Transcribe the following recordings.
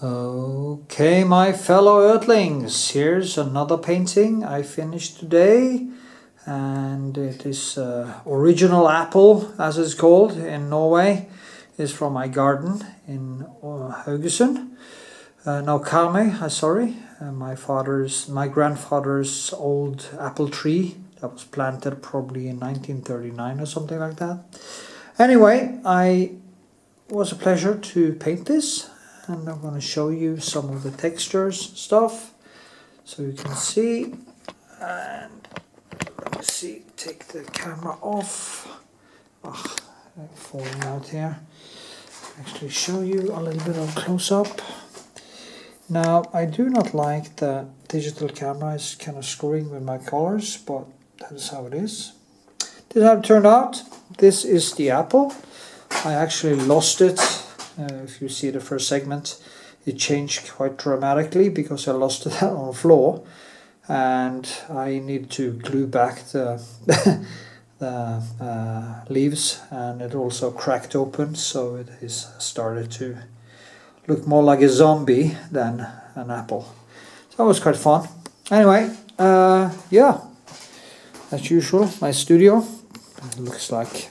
Okay, my fellow Earthlings, here's another painting I finished today, and it is original apple, as it's called in Norway. It's from my garden in Haugesund. No, Karmøy, sorry, my grandfather's old apple tree that was planted probably in 1939 or something like that. Anyway, it was a pleasure to paint this. And I'm going to show you some of the textures stuff so you can see. And let me see, take the camera off. Oh, I'm falling out here. Actually show you a little bit of close-up. Now, I do not like the digital camera. It's kind of screwing with my colors, but that is how it is. This is how it turned out. This is the apple. I actually lost it. If you see the first segment, it changed quite dramatically because I lost it on the floor, and I need to glue back the leaves, and it also cracked open, so it is started to look more like a zombie than an apple. So that was quite fun. Anyway, yeah, as usual, my studio looks like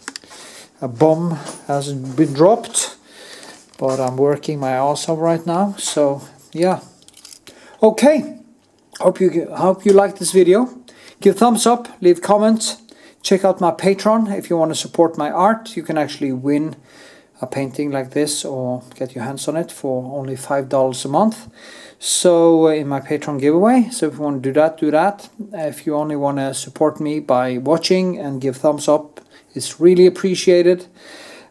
a bomb has been dropped. But I'm working my ass off right now, so yeah. Okay, hope you like this video. Give thumbs up, leave comments, check out my Patreon if you want to support my art. You can actually win a painting like this or get your hands on it for only $5 a month. So in my Patreon giveaway, so if you want to do that, do that. If you only want to support me by watching and give thumbs up, it's really appreciated.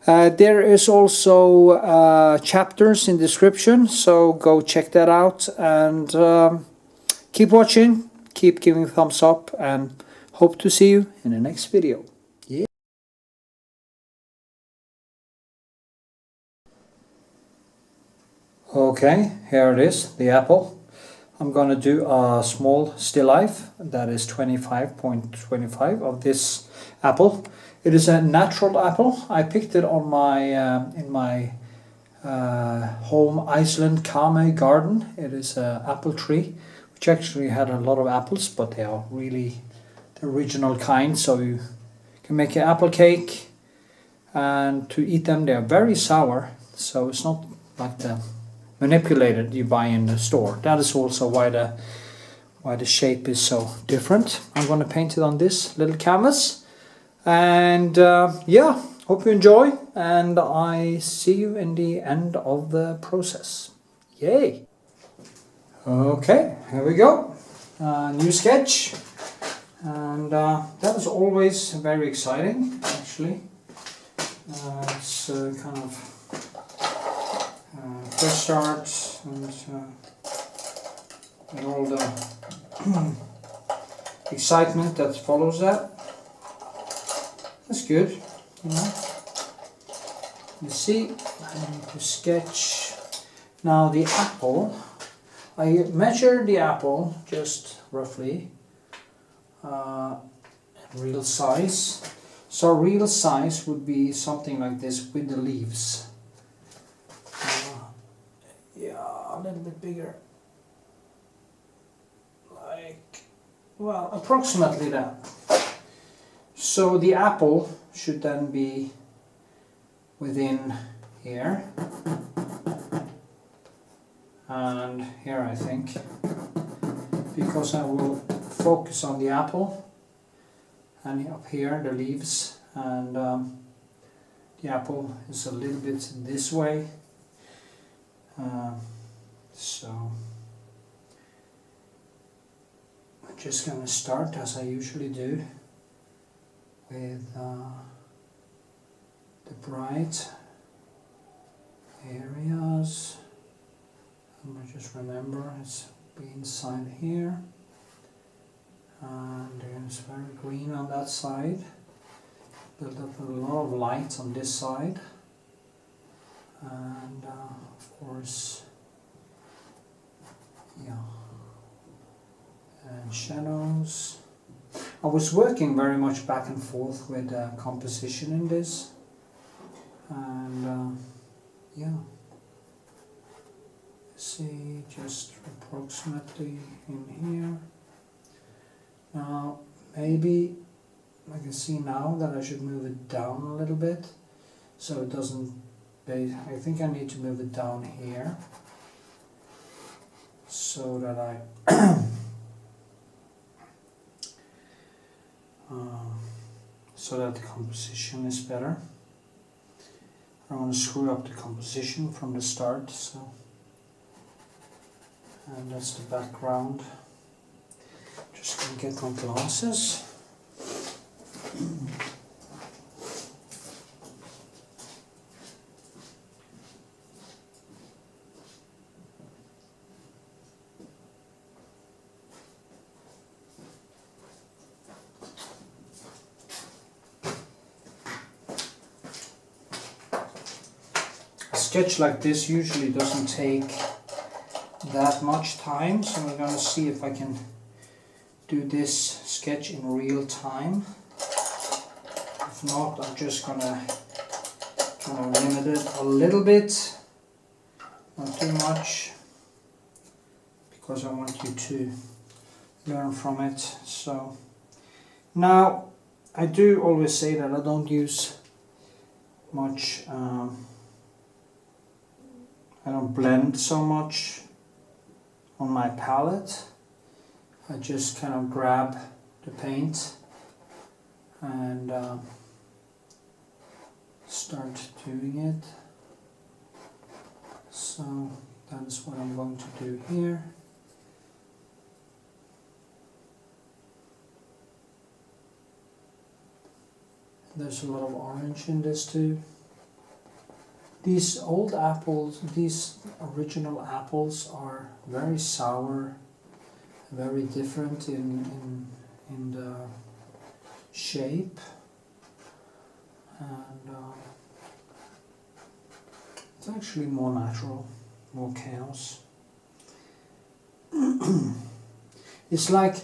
There is also chapters in description, so go check that out, and keep watching, keep giving thumbs up, and hope to see you in the next video. Yeah. Okay, here it is, the apple. I'm gonna do a small still life that is 25.25 of this apple. It is a natural apple. I picked it on my in my home Iceland Karmøy garden. It is an apple tree which actually had a lot of apples, but they are really the original kind. So you can make an apple cake, and to eat them they are very sour. So it's not like the manipulated you buy in the store. That is also why the shape is so different. I'm going to paint it on this little canvas. And yeah, hope you enjoy, and I see you in the end of the process. Yay! Okay, here we go. New sketch, and that is always very exciting, actually. It's kind of fresh start, and all the excitement that follows that. That's good, you know. You see, I need to sketch. Now the apple, I measured the apple just roughly, real size. So real size would be something like this with the leaves. Yeah, a little bit bigger. Like, well, approximately that. So the apple should then be within here and here, I think, because I will focus on the apple, and up here the leaves, and the apple is a little bit this way, so I'm just going to start as I usually do with the bright areas. I'm going to just remember it's be inside here, and it's very green on that side. Build up a lot of light on this side, and of course, yeah, and shadows. I was working very much back and forth with composition in this, and yeah, See, just approximately in here. Now maybe I can see now that I should move it down a little bit so it doesn't base. I think I need to move it down here so that I so that the composition is better. I don't want to screw up the composition from the start, so, and that's the background. Just gonna get my glasses. A sketch like this usually doesn't take that much time, so we're gonna see if I can do this sketch in real time. If not, I'm just gonna limit it a little bit, not too much, because I want you to learn from it. So now I do always say that I don't use much, I don't blend so much on my palette. I just kind of grab the paint and start doing it. So that is what I'm going to do here. There's a lot of orange in this too. These old apples, these original apples, are very sour, very different in the shape, and it's actually more natural, more chaos. It's like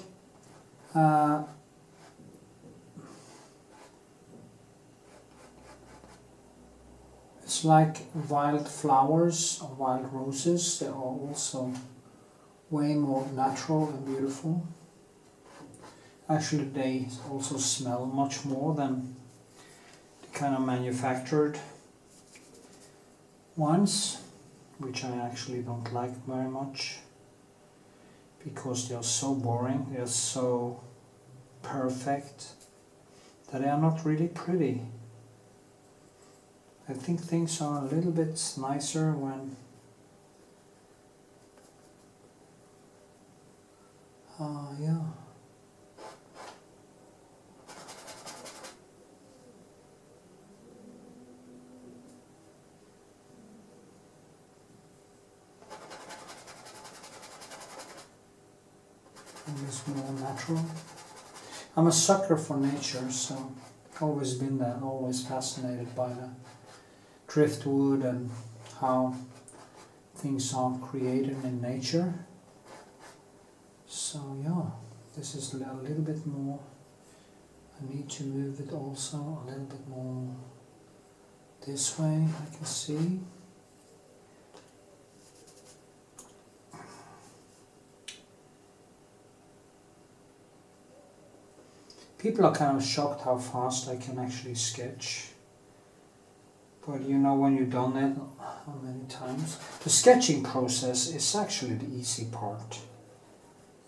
it's like wild flowers or wild roses. They are also way more natural and beautiful. Actually, they also smell much more than the kind of manufactured ones, which I actually don't like very much because they are so boring, they are so perfect that they are not really pretty. I think things are a little bit nicer when yeah. It's more natural. I'm a sucker for nature, so always been that, always fascinated by the driftwood and how things are created in nature. So yeah, this is a little bit more. I need to move it also a little bit more this way, I can see. People are kind of shocked how fast I can actually sketch. But you know, when you've done it how many times, the sketching process is actually the easy part.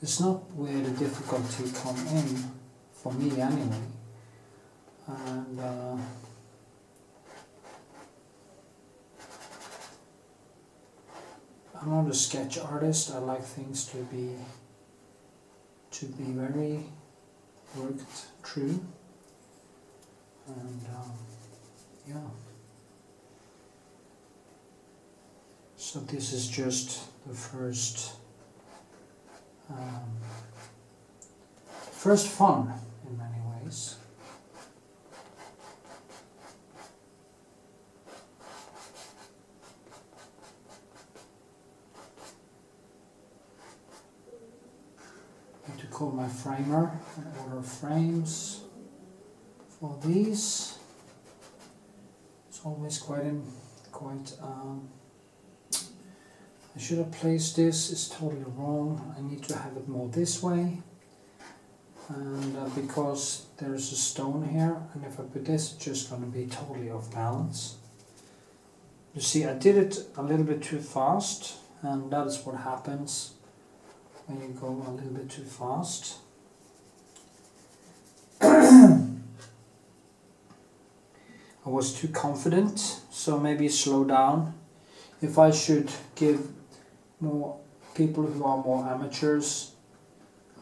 It's not where the difficulty come in, for me anyway. And I'm not a sketch artist. I like things to be very worked through. And yeah. So this is just the first fun in many ways. I need to call my framer and order frames for these. It's always quite I should have placed this, it's totally wrong. I need to have it more this way. And because there's a stone here, and if I put this, it's just going to be totally off balance. You see, I did it a little bit too fast, and that's what happens when you go a little bit too fast. I was too confident, so maybe slow down. If I should give more people who are more amateurs,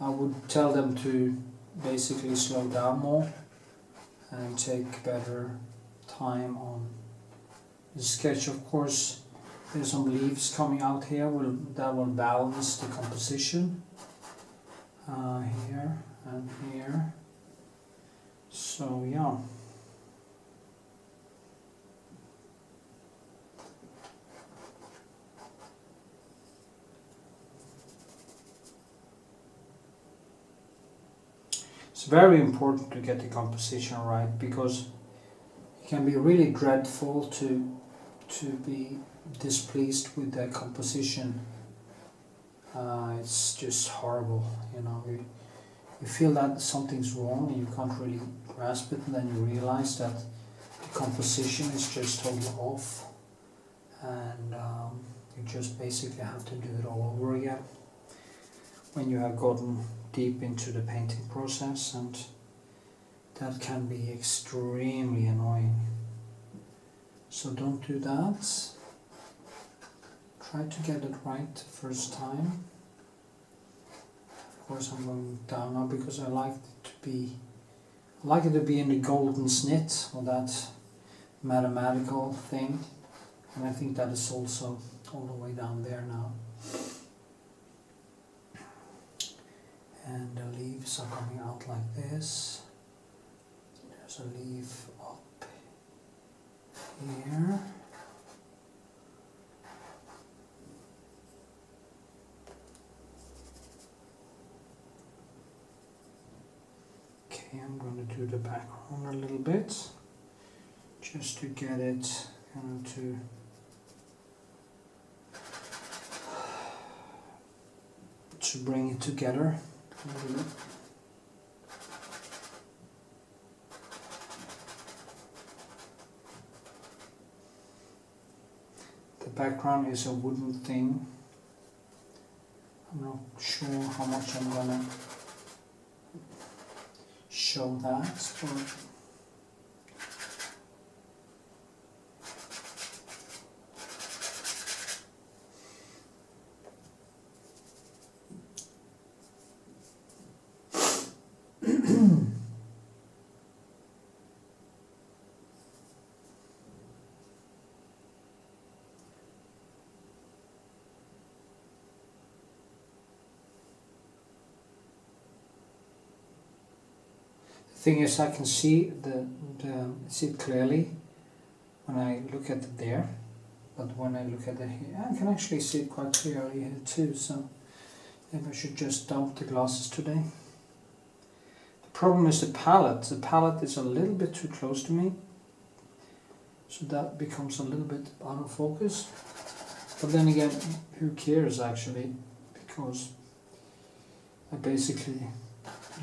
I would tell them to basically slow down more and take better time on the sketch. Of course, there's some leaves coming out here that will balance the composition here and here. So yeah. It's very important to get the composition right, because it can be really dreadful to be displeased with the composition. It's just horrible, you know. You feel that something's wrong and you can't really grasp it, and then you realize that the composition is just totally off, and you just basically have to do it all over again when you have gotten deep into the painting process, and that can be extremely annoying. So don't do that. Try to get it right the first time. Of course, I'm going down now because I like it to be in the golden snit, or that mathematical thing, and I think that is also all the way down there now. And the leaves are coming out like this. There's a leaf up here. Okay, I'm going to do the background a little bit, just to get it kind of to bring it together. The background is a wooden thing. I'm not sure how much I'm gonna show that, but thing is, I can see see it clearly when I look at it there, but when I look at it here, I can actually see it quite clearly here too. So maybe I should just dump the glasses today. The problem is the palette. The palette is a little bit too close to me, so that becomes a little bit out of focus. But then again, who cares actually, because I basically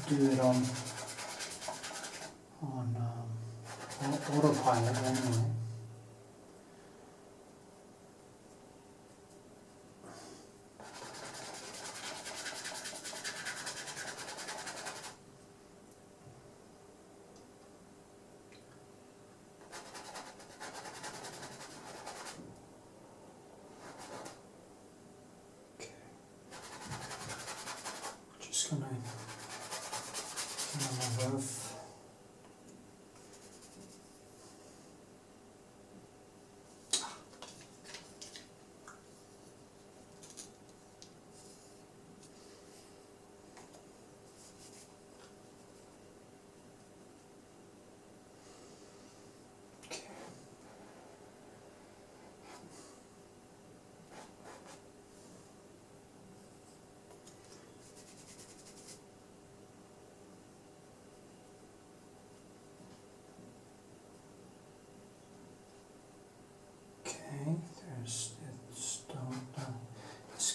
do it on autopilot anyway. Okay. Just gonna have a rough.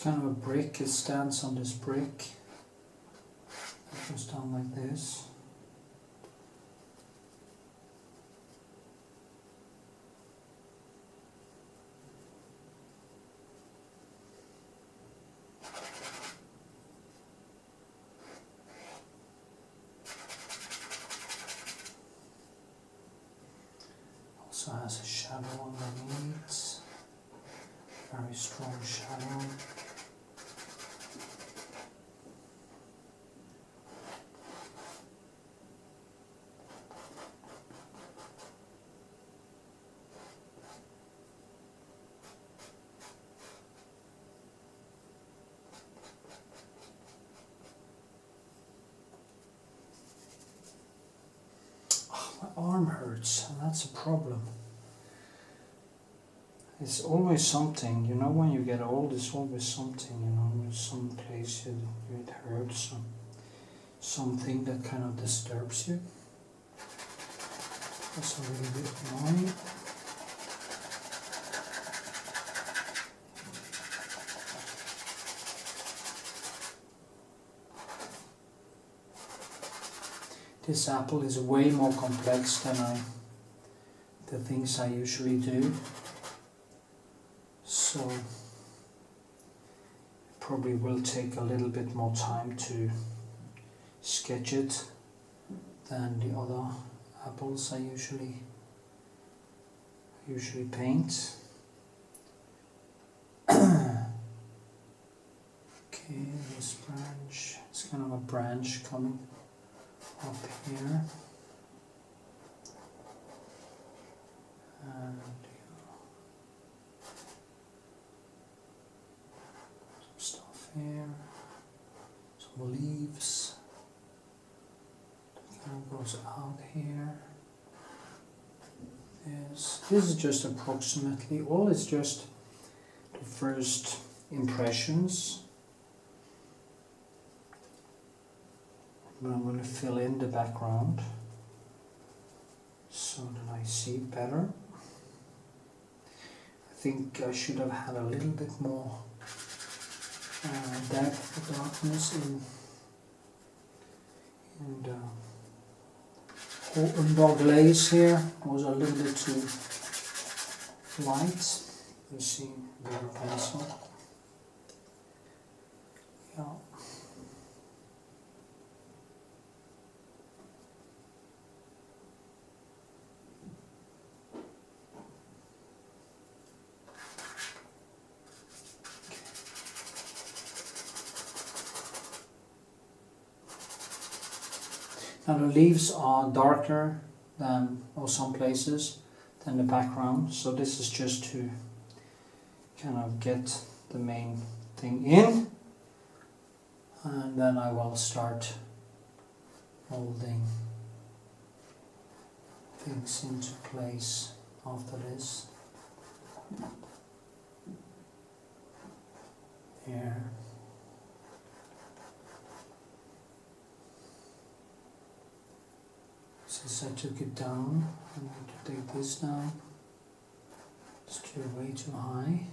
kind of a brick, it stands on this brick. It goes down like this. Also has a shadow underneath, very strong shadow. My arm hurts, and that's a problem. It's always something, you know, when you get old, it's always something, you know, there's some place it hurts, or something that kind of disturbs you. That's a little bit annoying. This apple is way more complex than the things I usually do. So it probably will take a little bit more time to sketch it than the other apples I usually paint. Okay, this branch, it's kind of a branch coming up here, and some stuff here, some leaves that kind of goes out here. This is just approximately, all is just the first impressions. But I'm going to fill in the background so that I see better. I think I should have had a little bit more depth of darkness in the glaze here. It was a little bit too light. You see, better pencil. Yeah. Now the leaves are darker than, or some places, than the background, so this is just to kind of get the main thing in, and then I will start molding things into place after this. Here. Since I took it down, I need to take this down. It's way too high.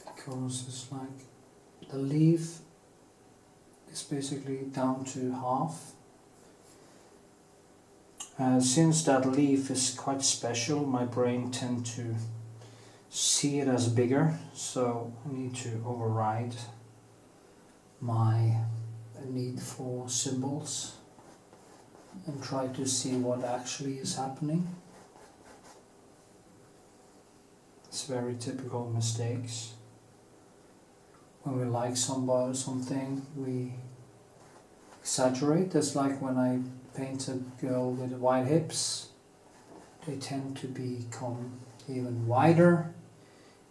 Because it's like the leaf is basically down to half. Since that leaf is quite special, my brain tends to see it as bigger, so I need to override my need for symbols and try to see what actually is happening. It's very typical mistakes. When we like somebody, something, we exaggerate. That's like when I paint a girl with wide hips. They tend to become even wider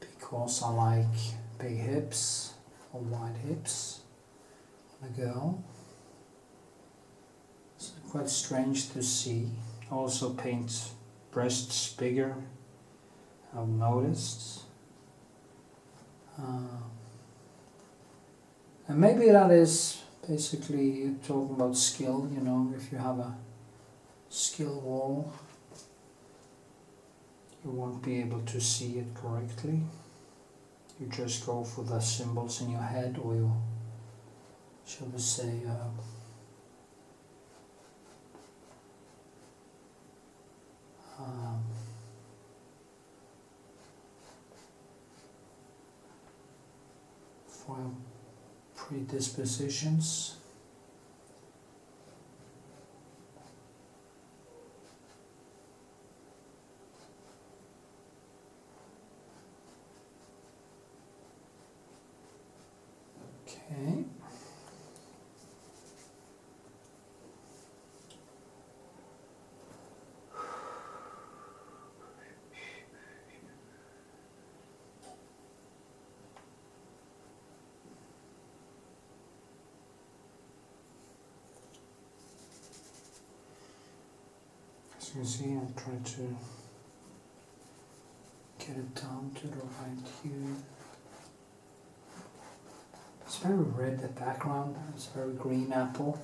because I like big hips or wide hips on a girl. It's quite strange to see. I also paint breasts bigger, I've noticed. And maybe that is basically talking about skill, you know, if you have a skill wall, you won't be able to see it correctly. you just go for the symbols in your head, or you, shall we say, for your predispositions. Okay. As you can see, I try to get it down to the right hue. It's very red, the background, it's very green apple,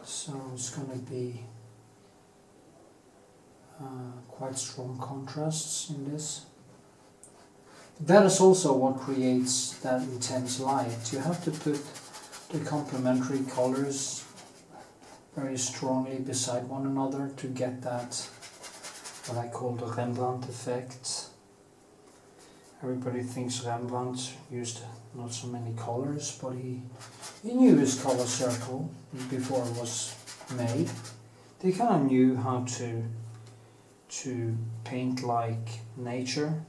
so it's going to be quite strong contrasts in this. That is also what creates that intense light. You have to put the complementary colors very strongly beside one another to get that, what I call the Rembrandt effect. Everybody thinks Rembrandt used not so many colors, but he knew his color circle before it was made. They kind of knew how to paint like nature.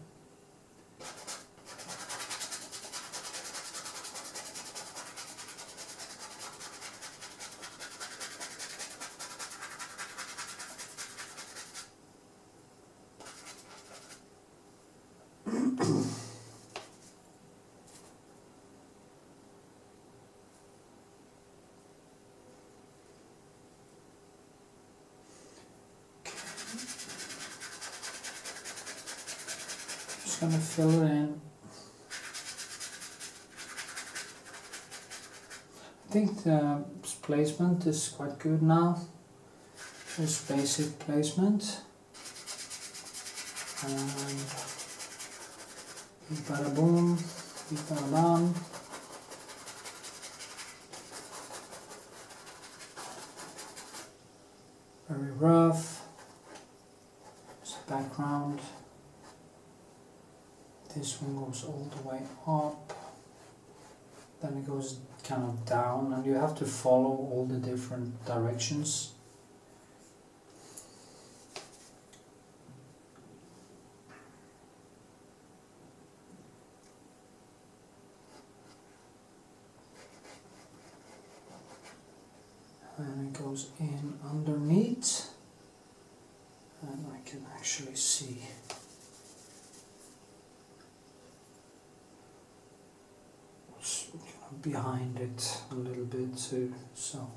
Just going to fill it in. I think the placement is quite good now. Just basic placement. And bada boom, bada bam. Very rough. There's the background. This one goes all the way up. Then it goes kind of down, and you have to follow all the different directions. And it goes in underneath, and I can actually see what's kind of behind it a little bit too. So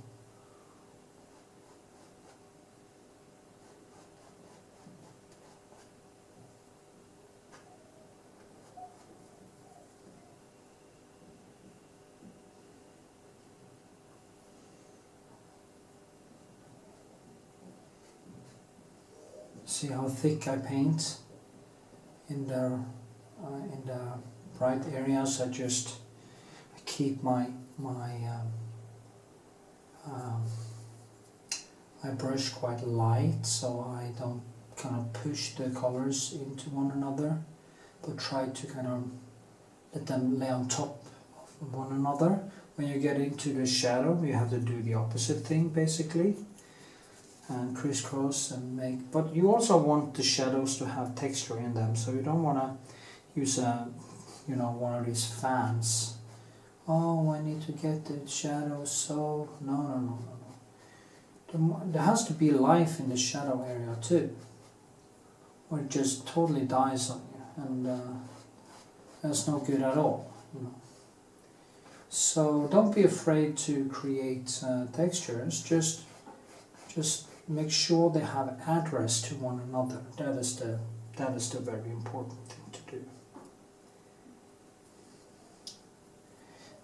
see how thick I paint in the bright areas. I keep my I brush quite light, so I don't kind of push the colors into one another, but try to kind of let them lay on top of one another. When you get into the shadow, you have to do the opposite thing basically, and crisscross and make, but you also want the shadows to have texture in them, so you don't want to use one of these fans. Oh, I need to get the shadows, so no. There has to be life in the shadow area too, or it just totally dies on you, and that's no good at all. So don't be afraid to create textures. Just make sure they have address to one another. That is the very important thing to do.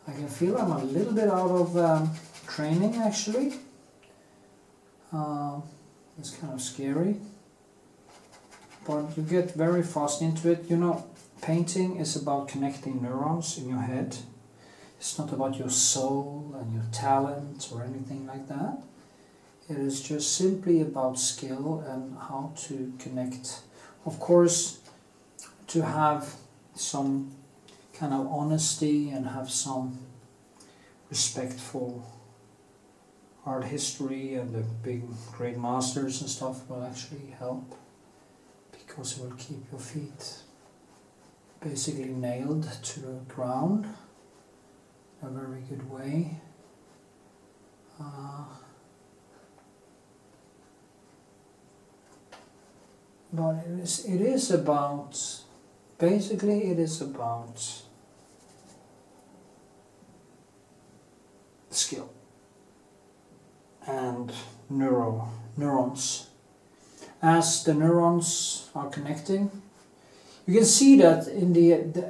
I can feel I'm a little bit out of training actually. It's kind of scary, but you get very fast into it. Painting is about connecting neurons in your head. It's not about your soul and your talent or anything like that. It is just simply about skill and how to connect. Of course, to have some kind of honesty and have some respect for art history and the big great masters and stuff will actually help, because it will keep your feet basically nailed to the ground in a very good way. But it is about, basically it is about skill and neurons. As the neurons are connecting, you can see that in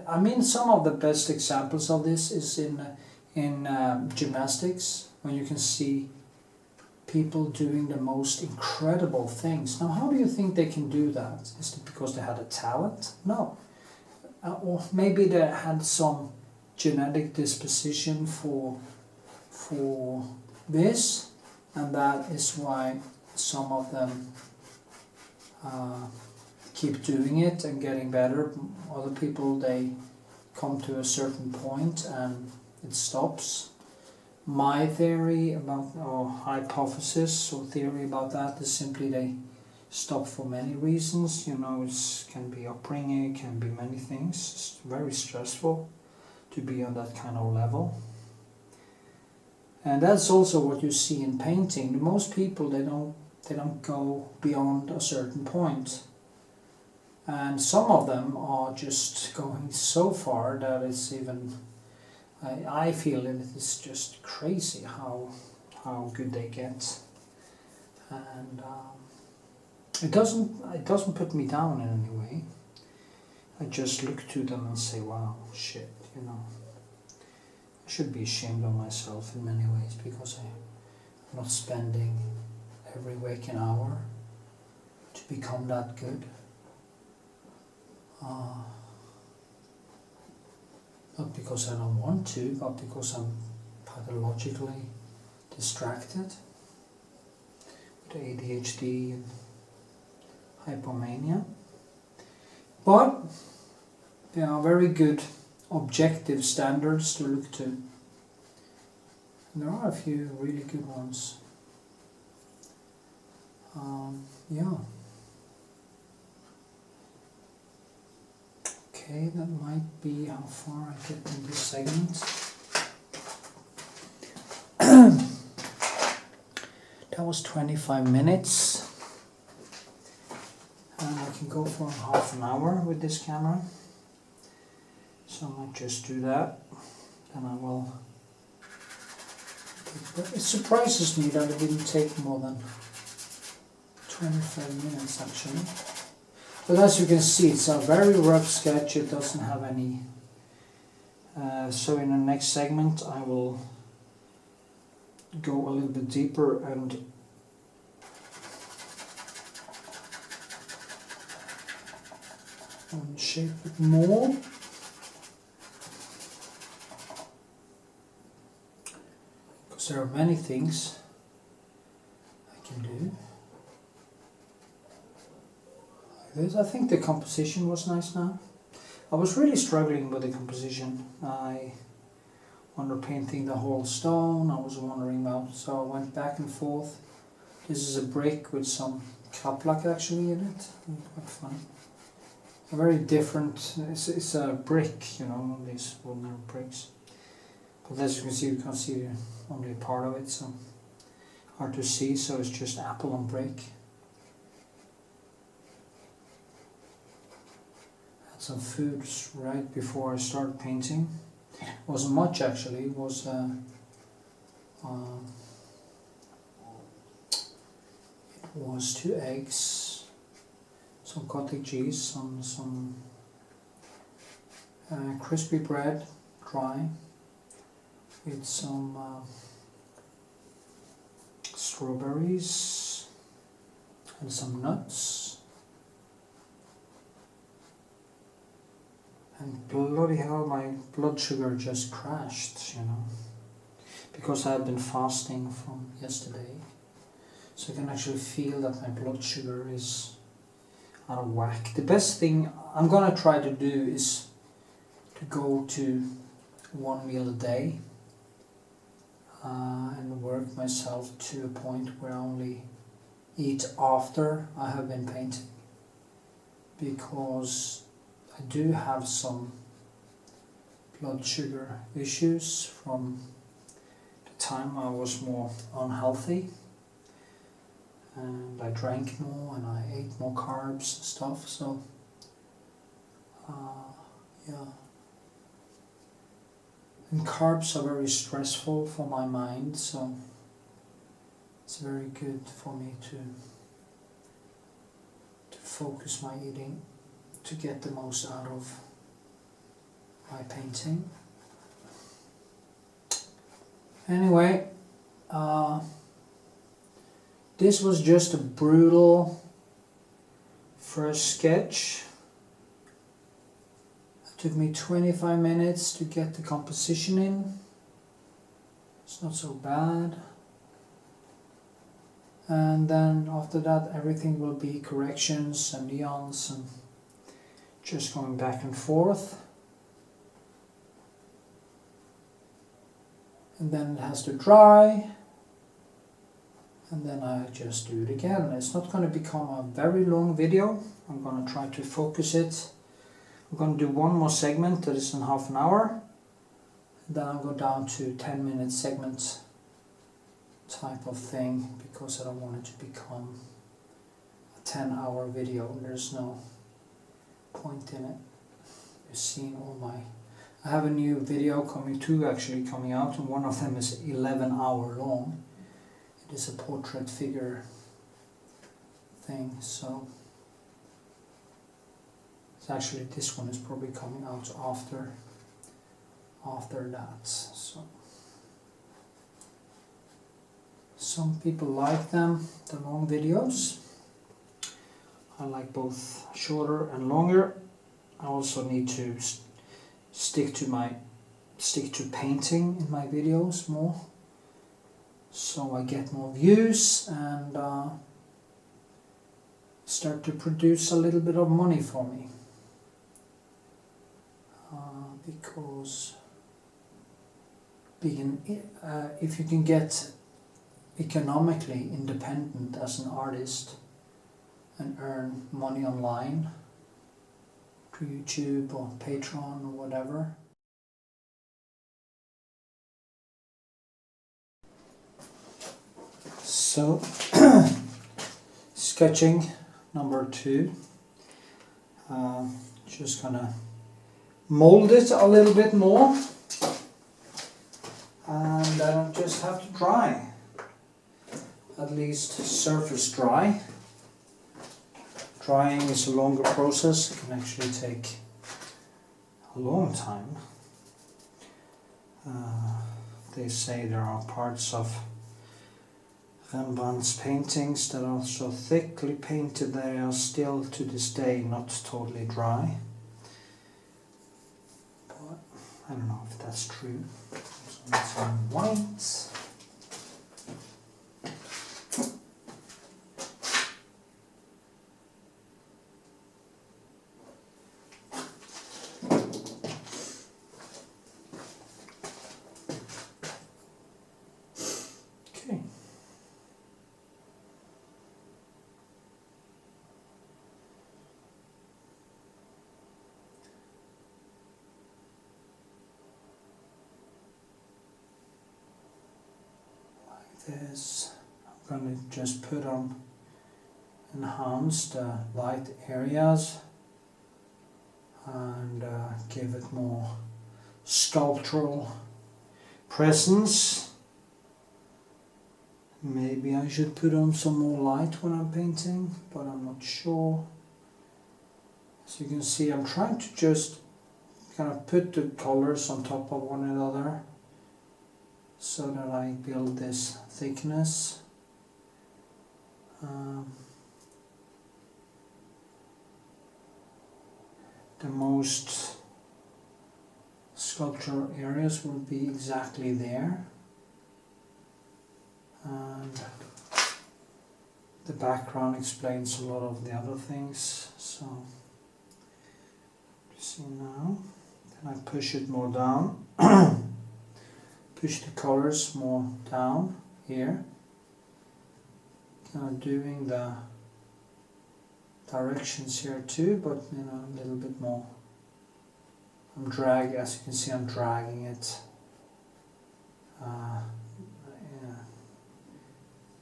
I mean, some of the best examples of this is in gymnastics, when you can see people doing the most incredible things. Now, how do you think they can do that? Is it because they had a talent? No. Or maybe they had some genetic disposition for this, and that is why some of them keep doing it and getting better. Other people, they come to a certain point and it stops. My theory about, or hypothesis or theory about that, is simply they stop for many reasons. You know, it can be upbringing, it can be many things. It's very stressful to be on that kind of level. And that's also what you see in painting. Most people, they don't go beyond a certain point. And some of them are just going so far that it's even, I feel it is just crazy how good they get. And it doesn't put me down in any way. I just look to them and say, wow, shit, you know. I should be ashamed of myself in many ways, because I'm not spending every waking hour to become that good. Not because I don't want to, but because I'm pathologically distracted with ADHD and hypomania. But there are very good objective standards to look to. And there are a few really good ones. Yeah. Okay, that might be how far I get in this segment. That was 25 minutes. And I can go for half an hour with this camera. So I might just do that. Then I will. It surprises me that it didn't take more than 25 minutes actually. But as you can see, it's a very rough sketch. It doesn't have any. So in the next segment I will go a little bit deeper and shape it more. Because there are many things I can do. I think the composition was nice now. I was really struggling with the composition. I underpainting the whole stone. I was wondering about, so I went back and forth. This is a brick with some kaplak actually in it. Quite fun. A very different. It's a brick, you know, these ordinary bricks. But as you can see only part of it, so hard to see. So it's just apple and brick. Some food right before I started painting. It wasn't much actually. It was was 2 eggs, some cottage cheese, some crispy bread, dry, with some strawberries and some nuts. And bloody hell, my blood sugar just crashed, you know, because I've been fasting from yesterday. So I can actually feel that my blood sugar is out of whack. The best thing I'm gonna try to do is to go to 1 meal a day and work myself to a point where I only eat after I have been painting, because I do have some blood sugar issues from the time I was more unhealthy, and I drank more and I ate more carbs and stuff, so yeah. And carbs are very stressful for my mind, so it's very good for me to focus my eating to get the most out of my painting. Anyway, this was just a brutal first sketch. It took me 25 minutes to get the composition in. It's not so bad. And then after that everything will be corrections and neons and just going back and forth. And then it has to dry. And then I just do it again. It's not going to become a very long video. I'm going to try to focus it. I'm going to do one more segment that is in half an hour. And then I'll go down to 10-minute segments type of thing, because I don't want it to become a 10-hour video. There's no point in it. You've seen all my... I have a new video coming out, and one of them is 11 hour long. It is a portrait figure thing, so it's actually, this one is probably coming out after that. So some people like them, the long videos. I like both shorter and longer. I also need to stick to painting in my videos more, so I get more views and start to produce a little bit of money for me, because if you can get economically independent as an artist and earn money online through YouTube or Patreon or whatever. So sketching number 2, just gonna mold it a little bit more, and then I just have to dry, at least surface dry. Drying is a longer process. It can actually take a long time. They say there are parts of Rembrandt's paintings that are so thickly painted they are still to this day not totally dry. But I don't know if that's true. So it's on white. This, I'm going to just put on enhance the light areas and give it more sculptural presence. Maybe I should put on some more light when I'm painting, but I'm not sure. As you can see, I'm trying to just kind of put the colors on top of one another, so that I build this thickness. The most sculpture areas will be exactly there, and the background explains a lot of the other things. So you see now, then I push it more down, push the colors more down here, kind of doing the directions here too, but you know, a little bit more. I'm dragging, as you can see, I'm dragging it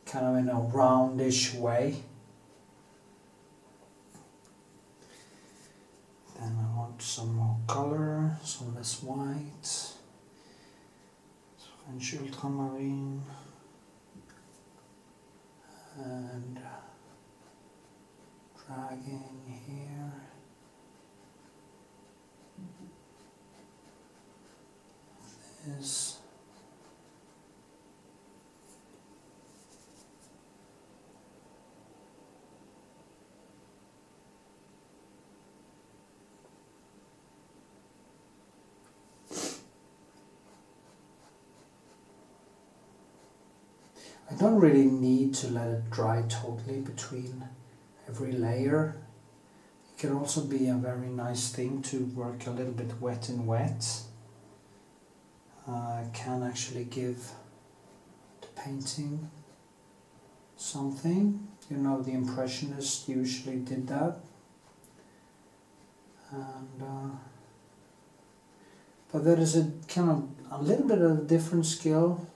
kind of in a roundish way. Then I want some more color, some less white. French ultramarine and dragging here. This. I don't really need to let it dry totally between every layer. It can also be a very nice thing to work a little bit wet in wet. Can actually give the painting something. You know, the impressionists usually did that. And but there is a kind of a little bit of a different skill.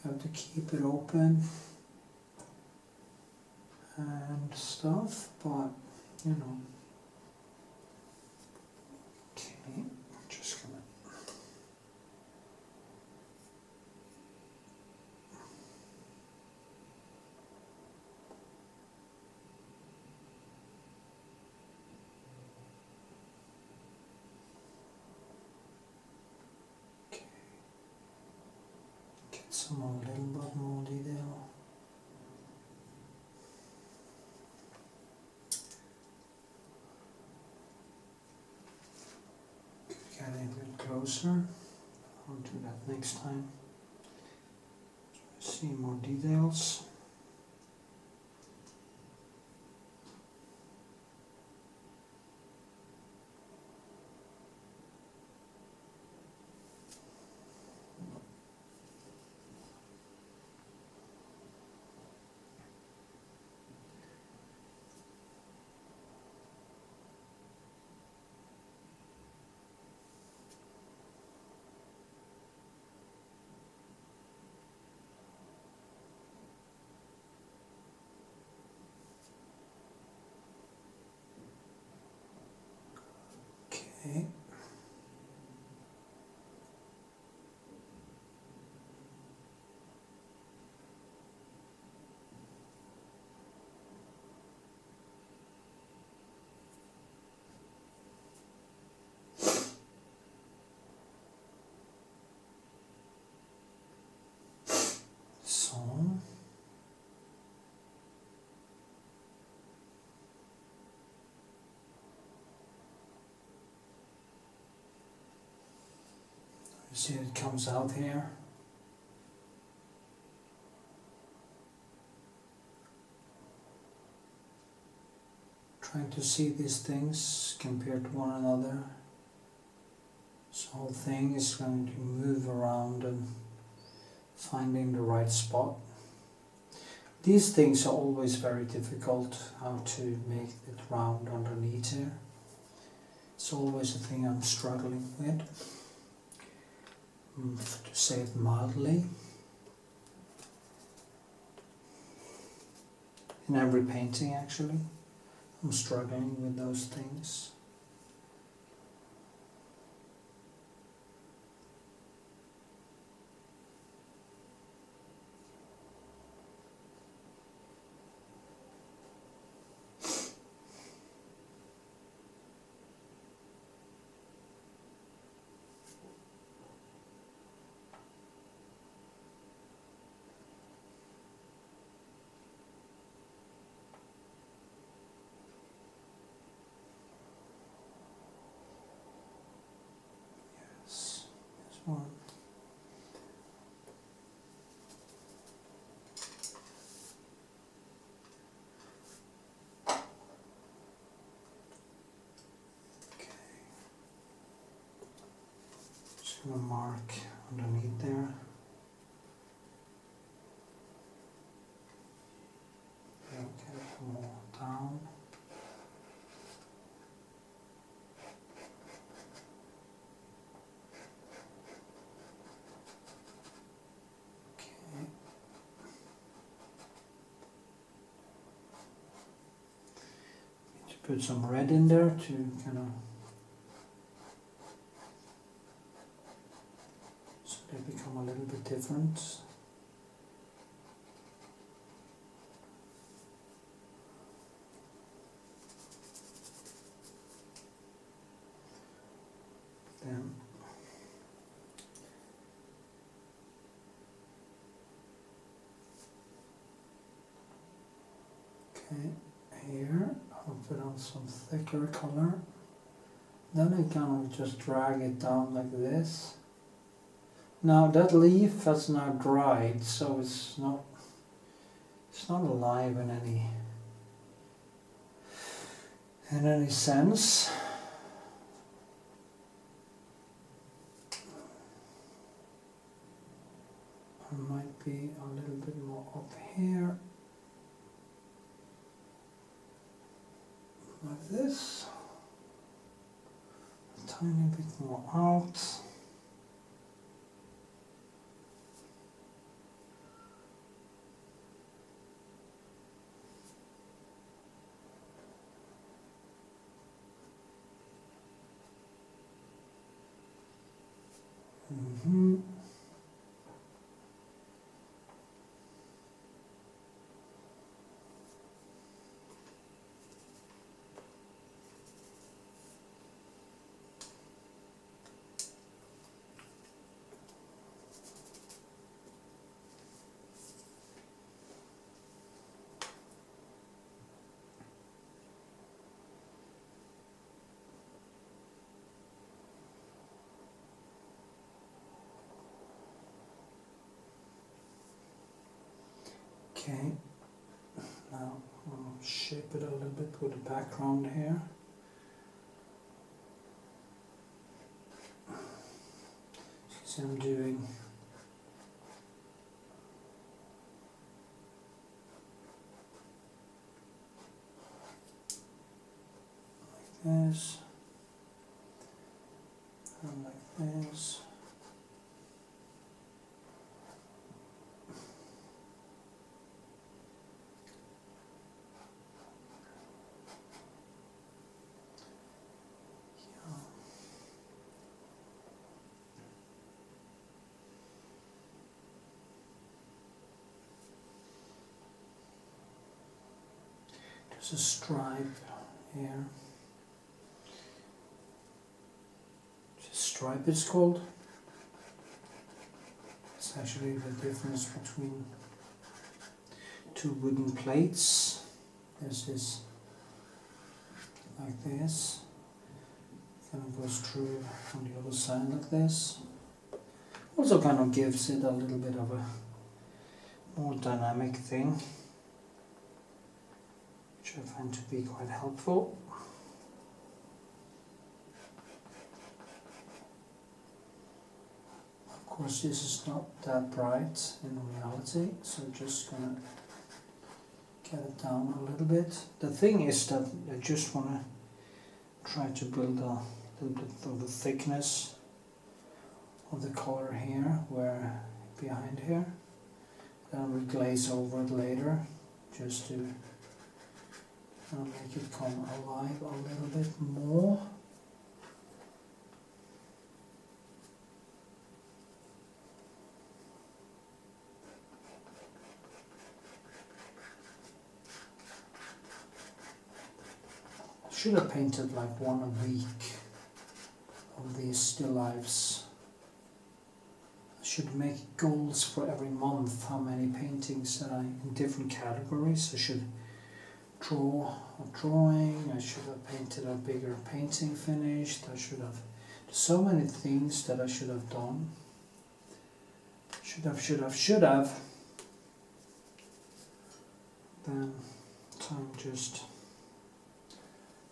You have to keep it open and stuff, but you know. Okay, just gonna. Some more, little bit more detail. Get a little closer. I'll do that next time. See more details. Okay. So. You see it comes out here. Trying to see these things compared to one another. This whole thing is going to move around and finding the right spot. These things are always very difficult, how to make it round underneath here. It's always a thing I'm struggling with. To say it mildly. In every painting actually, I'm struggling with those things. gonna mark underneath there. Get more down. Okay. Need to put some red in there to kind of so they become a little bit different. Then okay, here I'll put on some thicker color. Then I kind of just drag it down like this. Now that leaf has now dried, so it's not alive in any sense. It might be a little bit more up here, like this, a tiny bit more out. Mm-hmm. Okay, now I'll shape it a little bit with the background here. See, I'm doing like this and like this. There's a stripe here. Stripe it's called. It's actually the difference between two wooden plates. There's this like this. Kind of goes through on the other side like this. Also kind of gives it a little bit of a more dynamic thing, which I find to be quite helpful. Of course, this is not that bright in reality, so I'm just gonna get it down a little bit. The thing is that I just want to try to build a little bit of the thickness of the color here, where behind here. Then we'll glaze over it later, just to make it come alive a little bit more. Should have painted like one a week of these still lifes. I should make goals for every month, how many paintings that in different categories. I should draw a drawing, I should have painted a bigger painting finished, I should have, so many things that I should have done. Should have. Then time just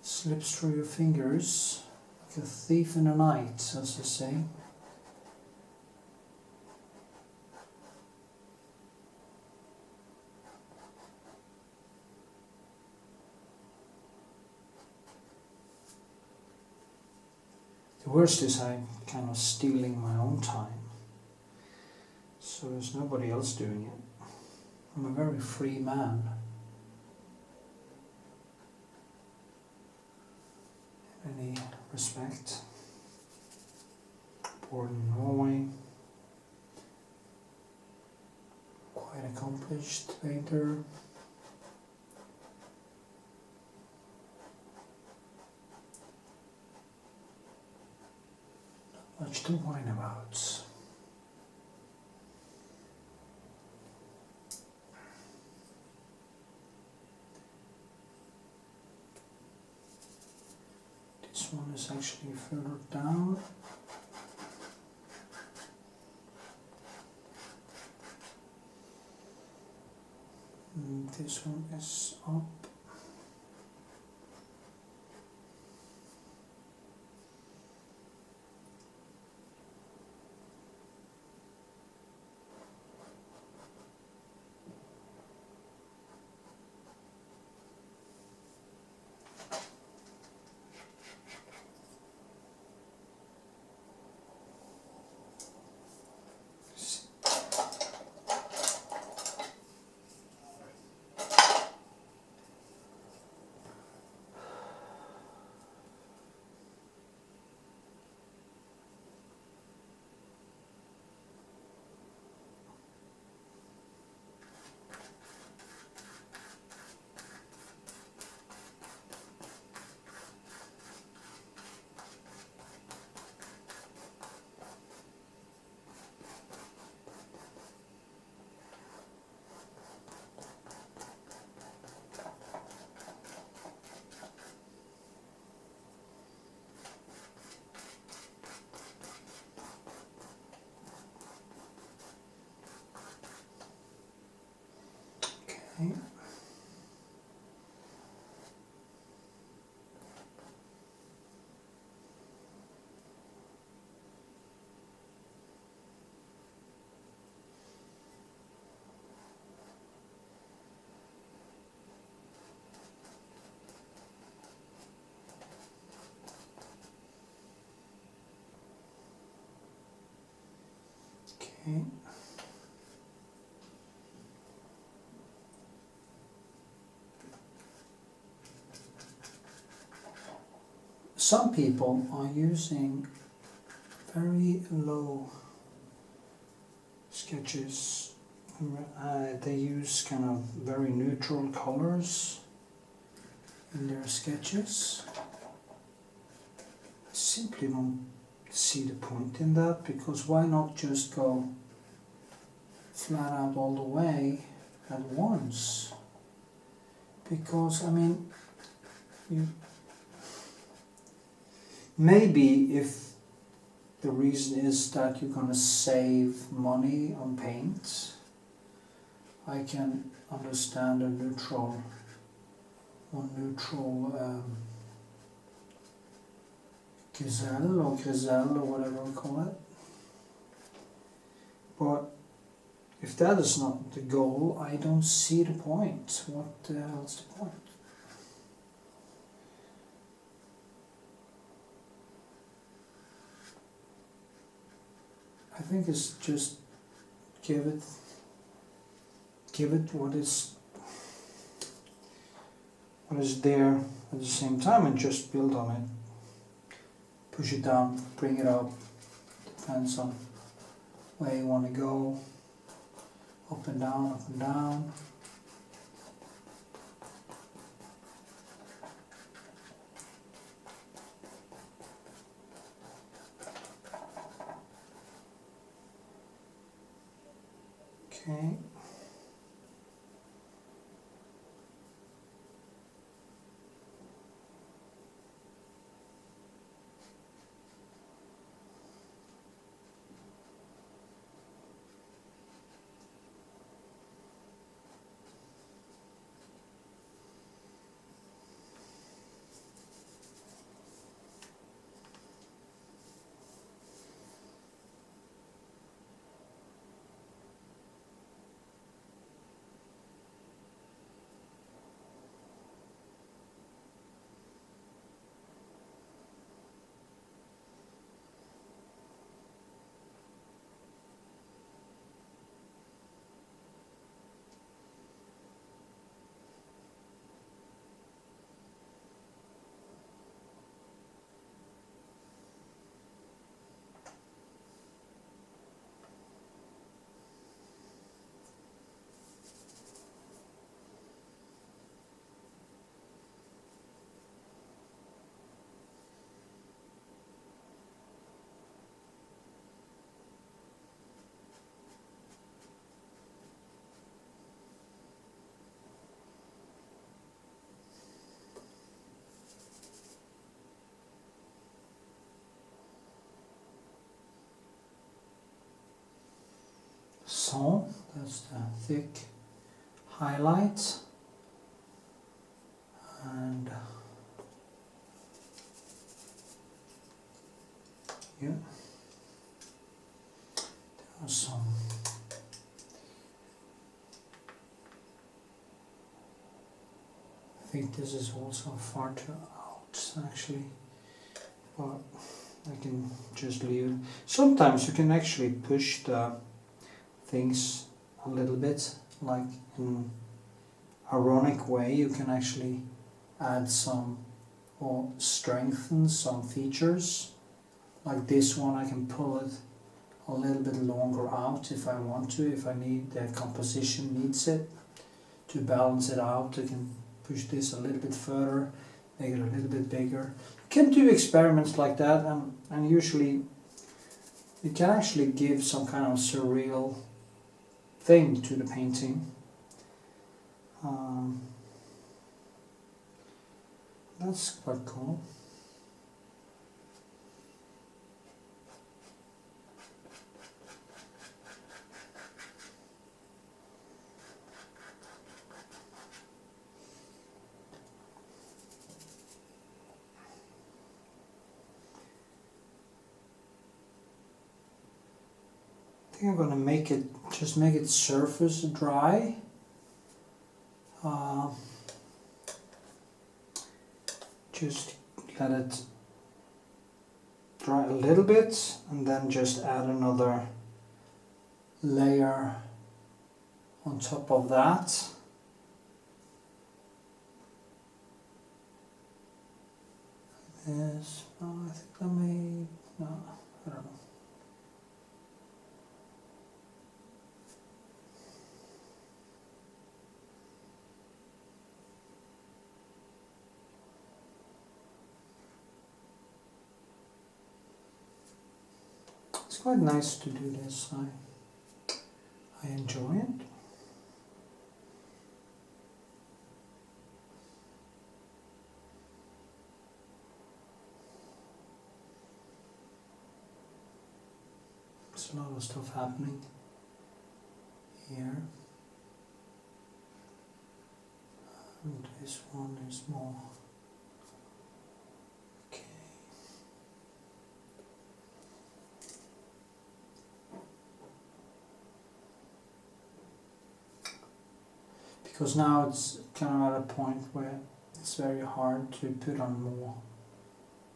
slips through your fingers like a thief in the night, as they say. worst is I'm kind of stealing my own time. So there's nobody else doing it. I'm a very free man. In any respect. Born in Norway. Quite accomplished painter. Not much to whine about. This one is actually further down. And this one is up. Okay. Okay. Some people are using very low sketches. They use kind of very neutral colors in their sketches. I simply don't see the point in that, because why not just go flat out all the way at once? Because, I mean, maybe if the reason is that you're going to save money on paint, I can understand a neutral gazelle or griselle or whatever we call it. But if that is not the goal, I don't see the point. What the hell's the point? I think it's just give it what is there at the same time, and just build on it. Push it down, bring it up, depends on where you want to go. Up and down, up and down. Okay. tone, that's the thick highlight, and yeah, there are some I think this is also far too out actually, but I can just leave it. Sometimes you can actually push the things a little bit, like in ironic way you can actually add some or strengthen some features. Like this one I can pull it a little bit longer out if I want to, if I need, the composition needs it to balance it out. I can push this a little bit further, make it a little bit bigger. You can do experiments like that, and usually it can actually give some kind of surreal thing to the painting. That's quite cool. I think I'm gonna make it, just make it surface dry. Just let it dry a little bit and then just add another layer on top of that. Yes, I think I may, no, I don't know. It's quite nice to do this. I enjoy it. There's a lot of stuff happening here. And this one is more okay. Because now it's kind of at a point where it's very hard to put on more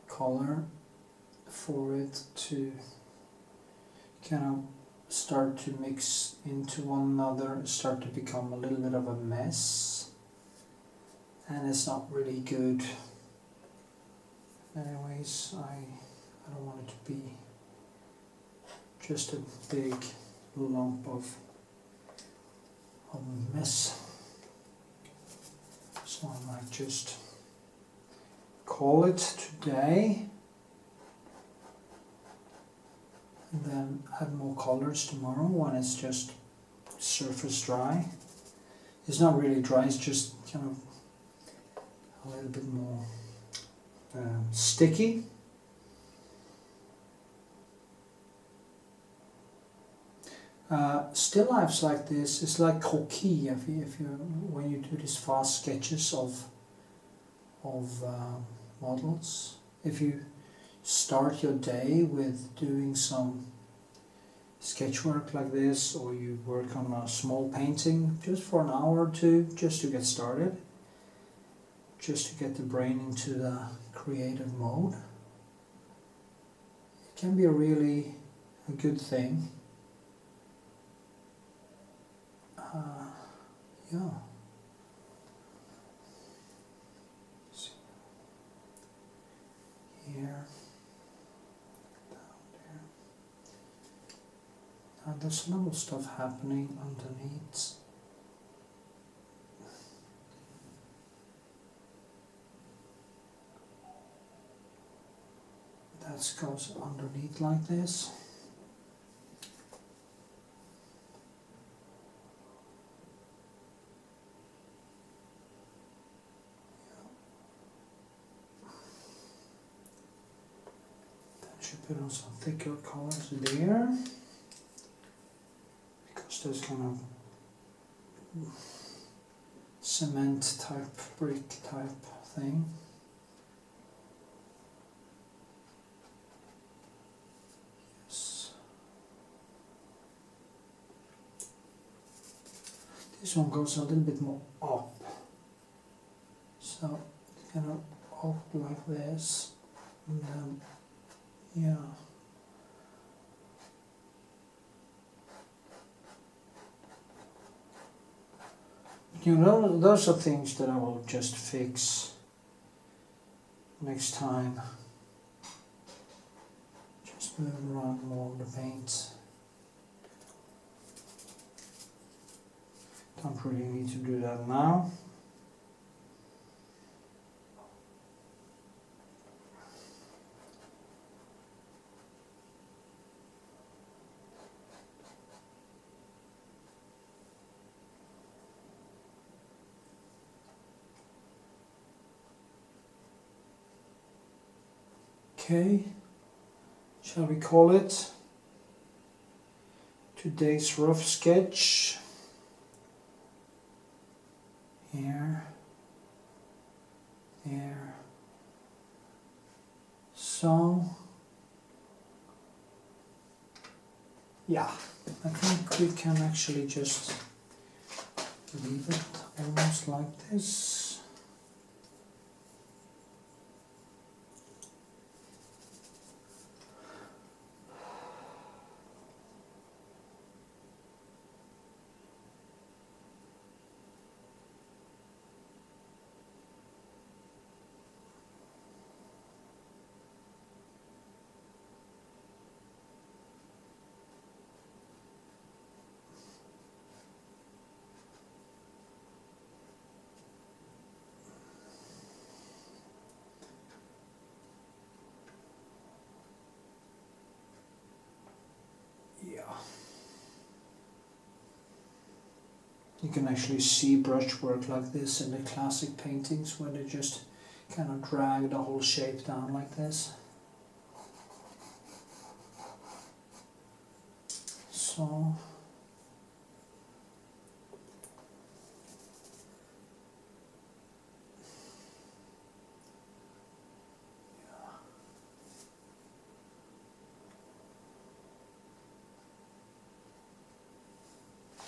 color for it to kind of start to mix into one another, start to become a little bit of a mess, and it's not really good. Anyways, I don't want it to be just a big lump of mess. So I might just call it today and then add more colors tomorrow when it's just surface dry. It's not really dry, it's just kind of a little bit more sticky. Still lifes like this, it's like croquis if you when you do these fast sketches of models. If you start your day with doing some sketch work like this, or you work on a small painting just for an hour or two, just to get started, just to get the brain into the creative mode, it can be really a good thing. Yeah. Here, down there. Now there's a lot of stuff happening underneath. That goes underneath like this. Should put on some thicker colors there, because this kind of cement type, brick type thing. Yes. This one goes a little bit more up. So it's kind of up like this, and then, yeah. You know, those are things that I will just fix next time. Just move around more of the paint. Don't really need to do that now. Okay, shall we call it today's rough sketch? Here, there, so, yeah, I think we can actually just leave it almost like this. You can actually see brushwork like this in the classic paintings where they just kind of drag the whole shape down like this. So,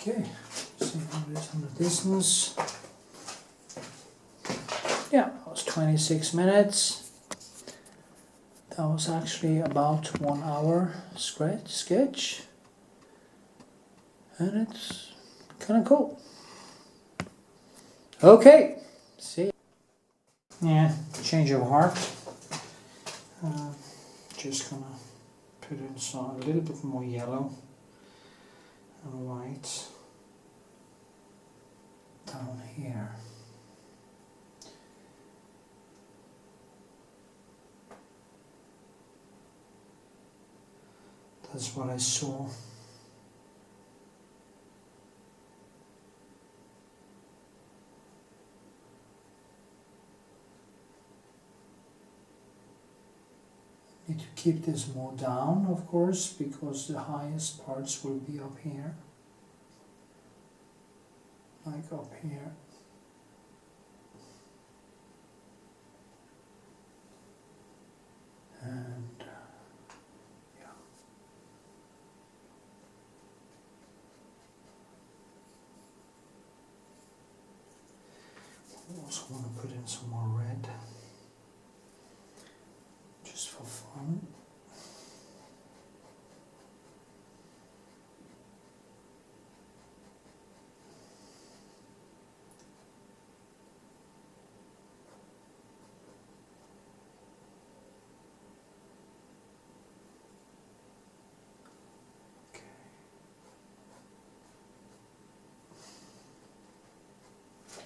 okay, see how it is from the distance. Yeah, that was 26 minutes. That was actually about 1 hour sketch. And it's kind of cool. Okay, see. Yeah, change of heart. Just gonna put in some, a little bit more yellow and white down here. That's what I saw. Need to keep this more down, of course, because the highest parts will be up here. Like up here. And yeah. I also want to put in some more red. Just for fun.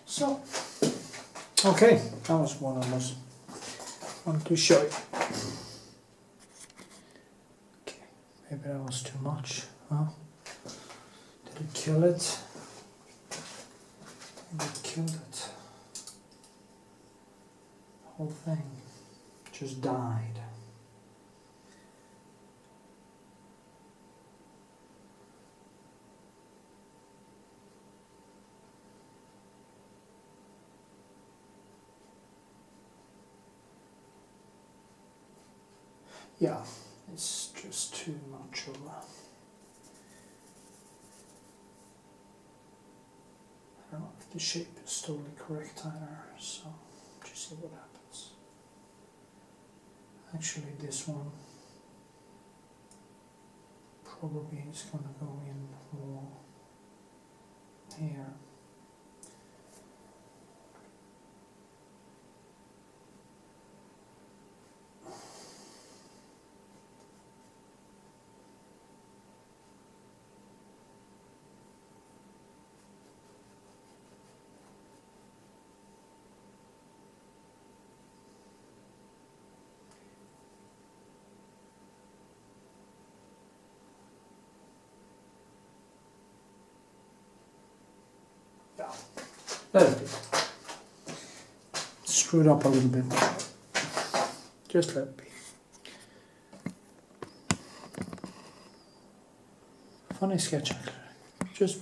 So, okay, that was one I wanted to show you. Okay, maybe that was too much, huh? Did it kill it? Maybe it killed it. The whole thing just died. yeah, it's just too much of a... I don't know if the shape is totally correct either, so just see what happens. Actually, this one probably is going to go in more here. Let it be. Screw it up a little bit. Just let it be. Funny sketch actually. Just...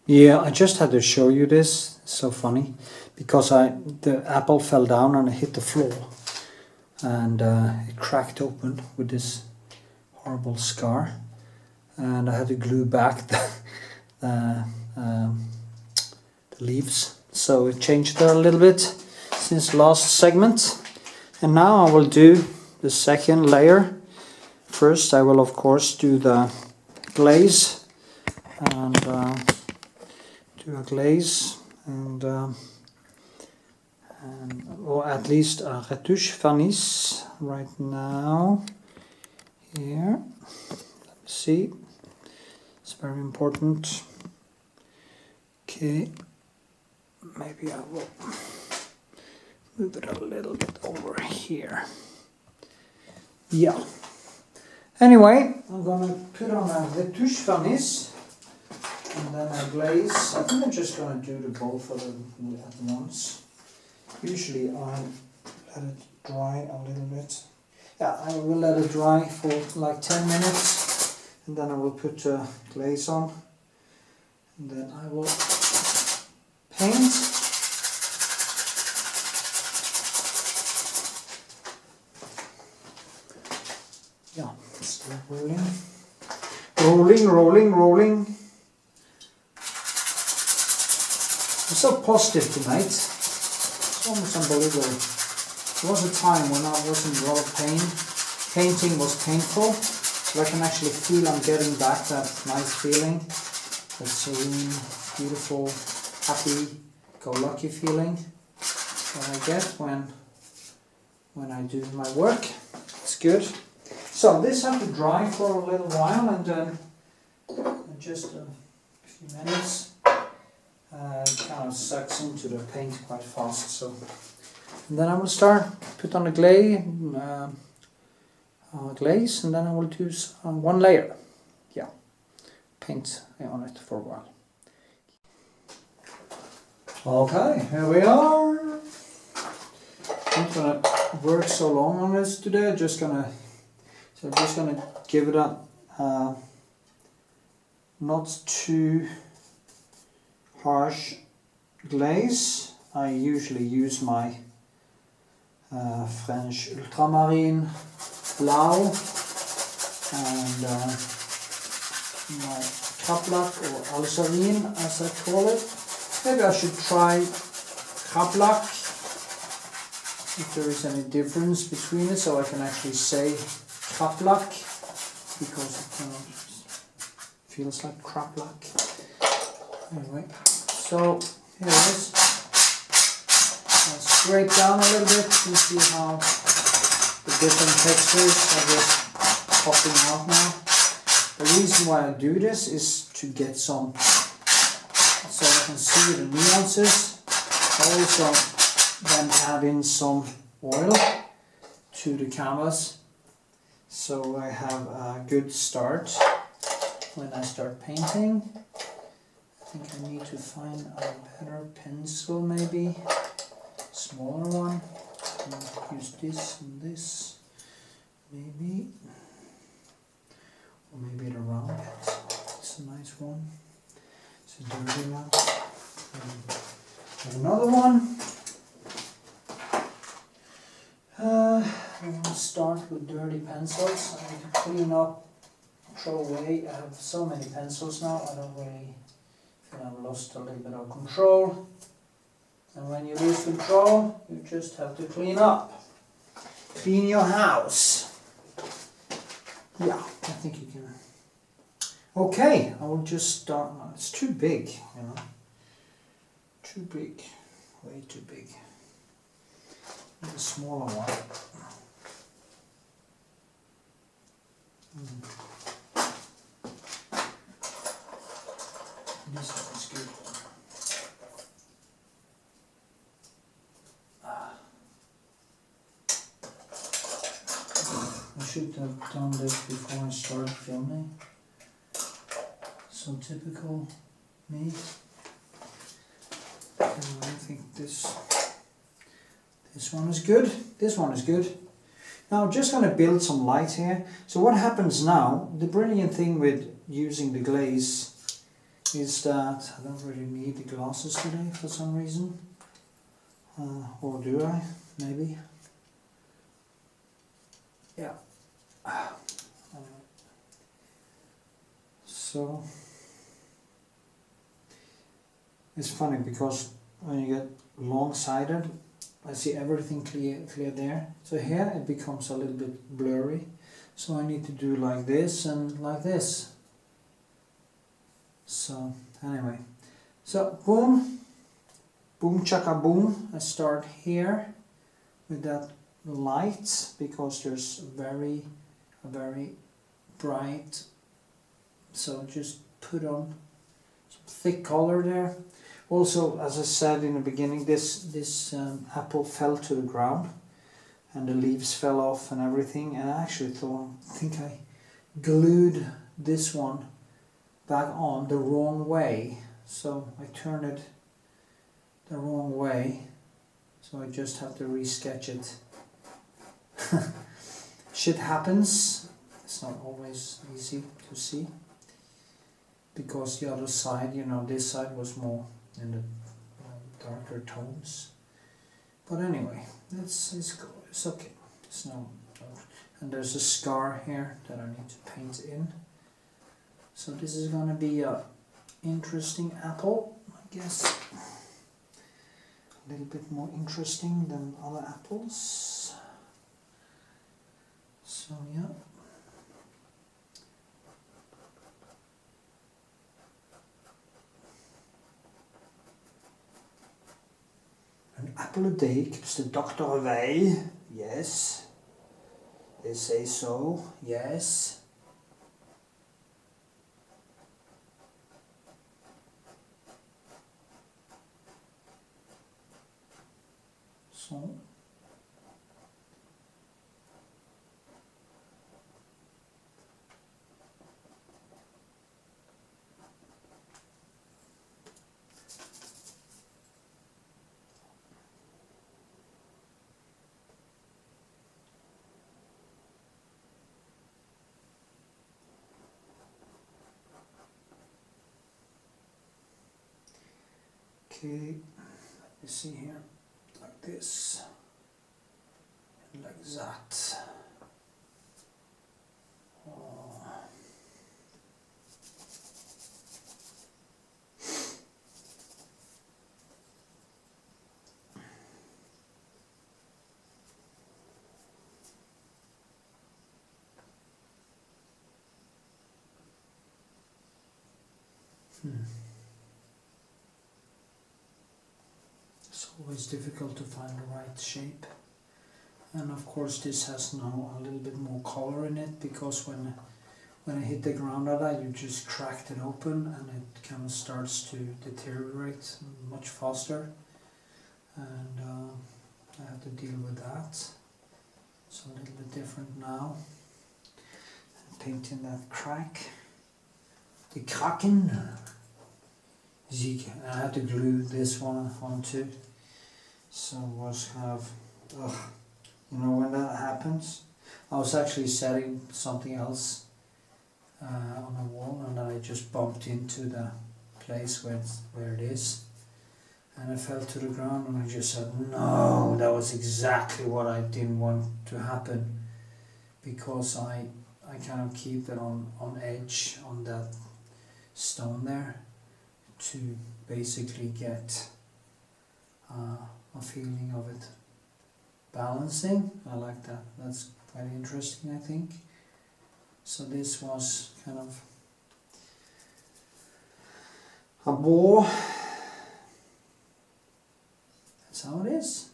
Yeah, I just had to show you this. It's so funny. Because the apple fell down and it hit the floor. And it cracked open with this horrible scar. And I had to glue back the leaves, so it changed there a little bit since last segment. And now I will do the second layer. First I will of course do the glaze and do a glaze and or at least a retouche Varnish right now. Here, let me see. It's very important. Okay, maybe I will move it a little bit over here. Yeah. Anyway, I'm gonna put on a retouche Varnish and then a glaze. I think I'm just gonna do the both of them at once. Usually I let it dry a little bit. Yeah, I will let it dry for like 10 minutes and then I will put the glaze on and then I will paint. Yeah, still rolling. Rolling. I'm so positive tonight. It's almost unbelievable. There was a time when I was in a lot of pain. Painting was painful, but I can actually feel I'm getting back that nice feeling, that serene, beautiful, happy, go-lucky feeling that I get when I do my work. It's good. So this has to dry for a little while, and then just a few minutes. It kind of sucks into the paint quite fast, so. And then I will start, put on the glaze, and then I will do one layer. Yeah, paint on it for a while. Okay, here we are. I'm not gonna work so long on this today. I'm just gonna give it a not too harsh glaze. I usually use my French ultramarine blau and my Krablak or Alsarin as I call it. Maybe I should try Krablak if there is any difference between it, so I can actually say Krablak because it kind of feels like Krablak. Anyway, so here it is. I'll scrape down a little bit to see how the different textures are just popping out now. The reason why I do this is to get some, so I can see the nuances. I also then add in some oil to the canvas, so I have a good start when I start painting. I think I need to find a better pencil, maybe smaller one. I'll use this and this, maybe, or maybe the round pencil. It's a nice one. It's a dirty one. Another one. I'm going to start with dirty pencils. I need to clean up, throw away. I have so many pencils now, I don't really feel I've lost a little bit of control. And when you lose control, you just have to clean up. Clean your house. Yeah, I think you can. Okay, I will just start. No, it's too big, you know. Too big. Way too big. Need a smaller one. This one is good. I should have done this before I started filming. So typical me. I think this one is good. This one is good. Now I'm just going to build some light here. So what happens now, the brilliant thing with using the glaze is that I don't really need the glasses today for some reason. Or do I? Maybe. Yeah. So it's funny because when you get long-sighted, I see everything clear there. So here it becomes a little bit blurry. So I need to do like this and like this. So anyway, so boom, boom chaka boom. I start here with that light because there's a very bright. So just put on some thick color there. Also, as I said in the beginning, this apple fell to the ground and the leaves fell off and everything, and I actually think I glued this one back on the wrong way. So I turned it the wrong way, so I just have to resketch it. Shit happens. It's not always easy to see because the other side, you know, this side was more in the darker tones. But anyway, it's okay. It's no, and there's a scar here that I need to paint in. So this is gonna be a interesting apple, I guess. A little bit more interesting than other apples. So yeah. An apple a day keeps the doctor away. Yes. They say so. Yes. So. Okay, let me see here, like this, and like that. Oh. It's always difficult to find the right shape, and of course this has now a little bit more color in it because when I hit the ground on that, you just cracked it open and it kind of starts to deteriorate much faster, and I have to deal with that. It's a little bit different now. Painting that crack, the kraken. I had to glue this one onto, so it was kind of, you know, when that happens. I was actually setting something else on the wall, and I just bumped into the place where it is, and I fell to the ground, and I just said, no, that was exactly what I didn't want to happen, because I kind of keep it on edge on that stone there to basically get a feeling of it balancing. I like that. That's quite interesting, I think. So this was kind of a bow. That's how it is.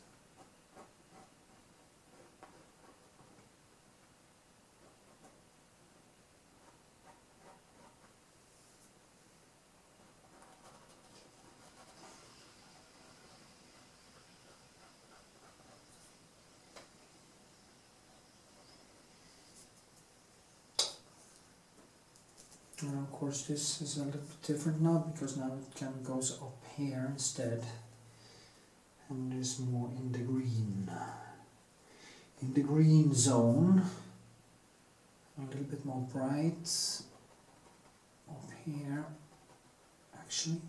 And of course this is a little bit different now, because now it kind of goes up here instead, and there's more in the green zone, a little bit more bright up here actually,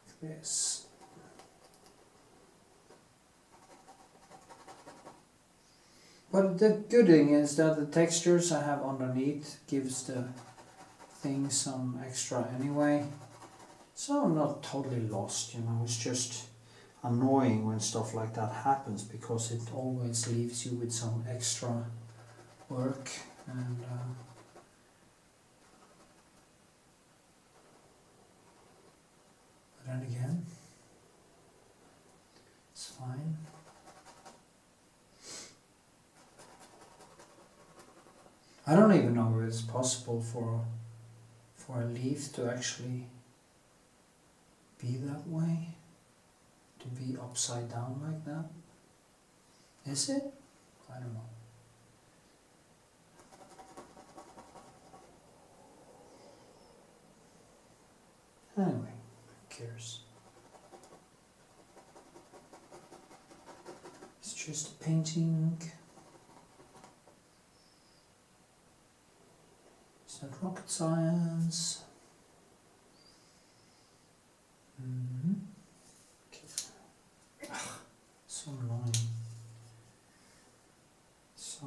like this. But the good thing is that the textures I have underneath gives the thing some extra anyway. So I'm not totally lost, you know, it's just annoying when stuff like that happens, because it always leaves you with some extra work, and but then again, it's fine. I don't even know if it's possible for a leaf to actually be that way, to be upside down like that. Is it? I don't know. Anyway, who cares? It's just a painting. It's not rocket science. Okay. So annoying. So.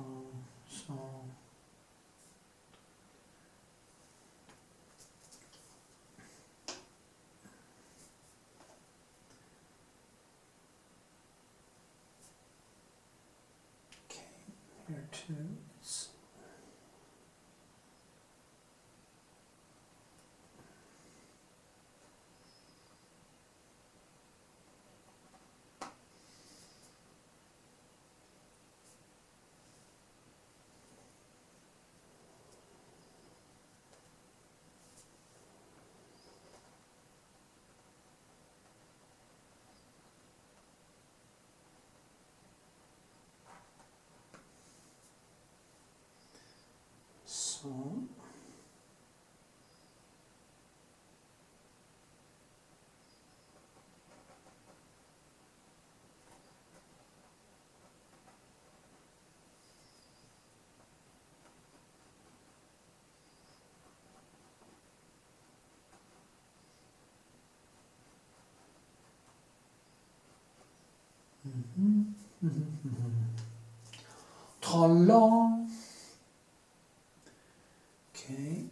Okay, here too. It's so. Ta-la! Okay.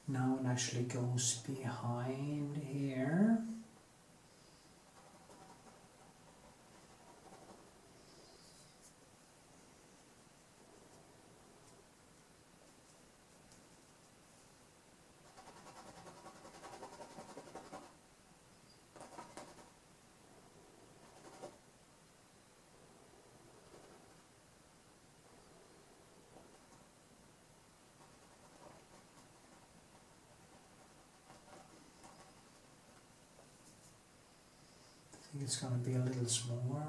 Now it actually goes behind here. I think it's going to be a little smaller.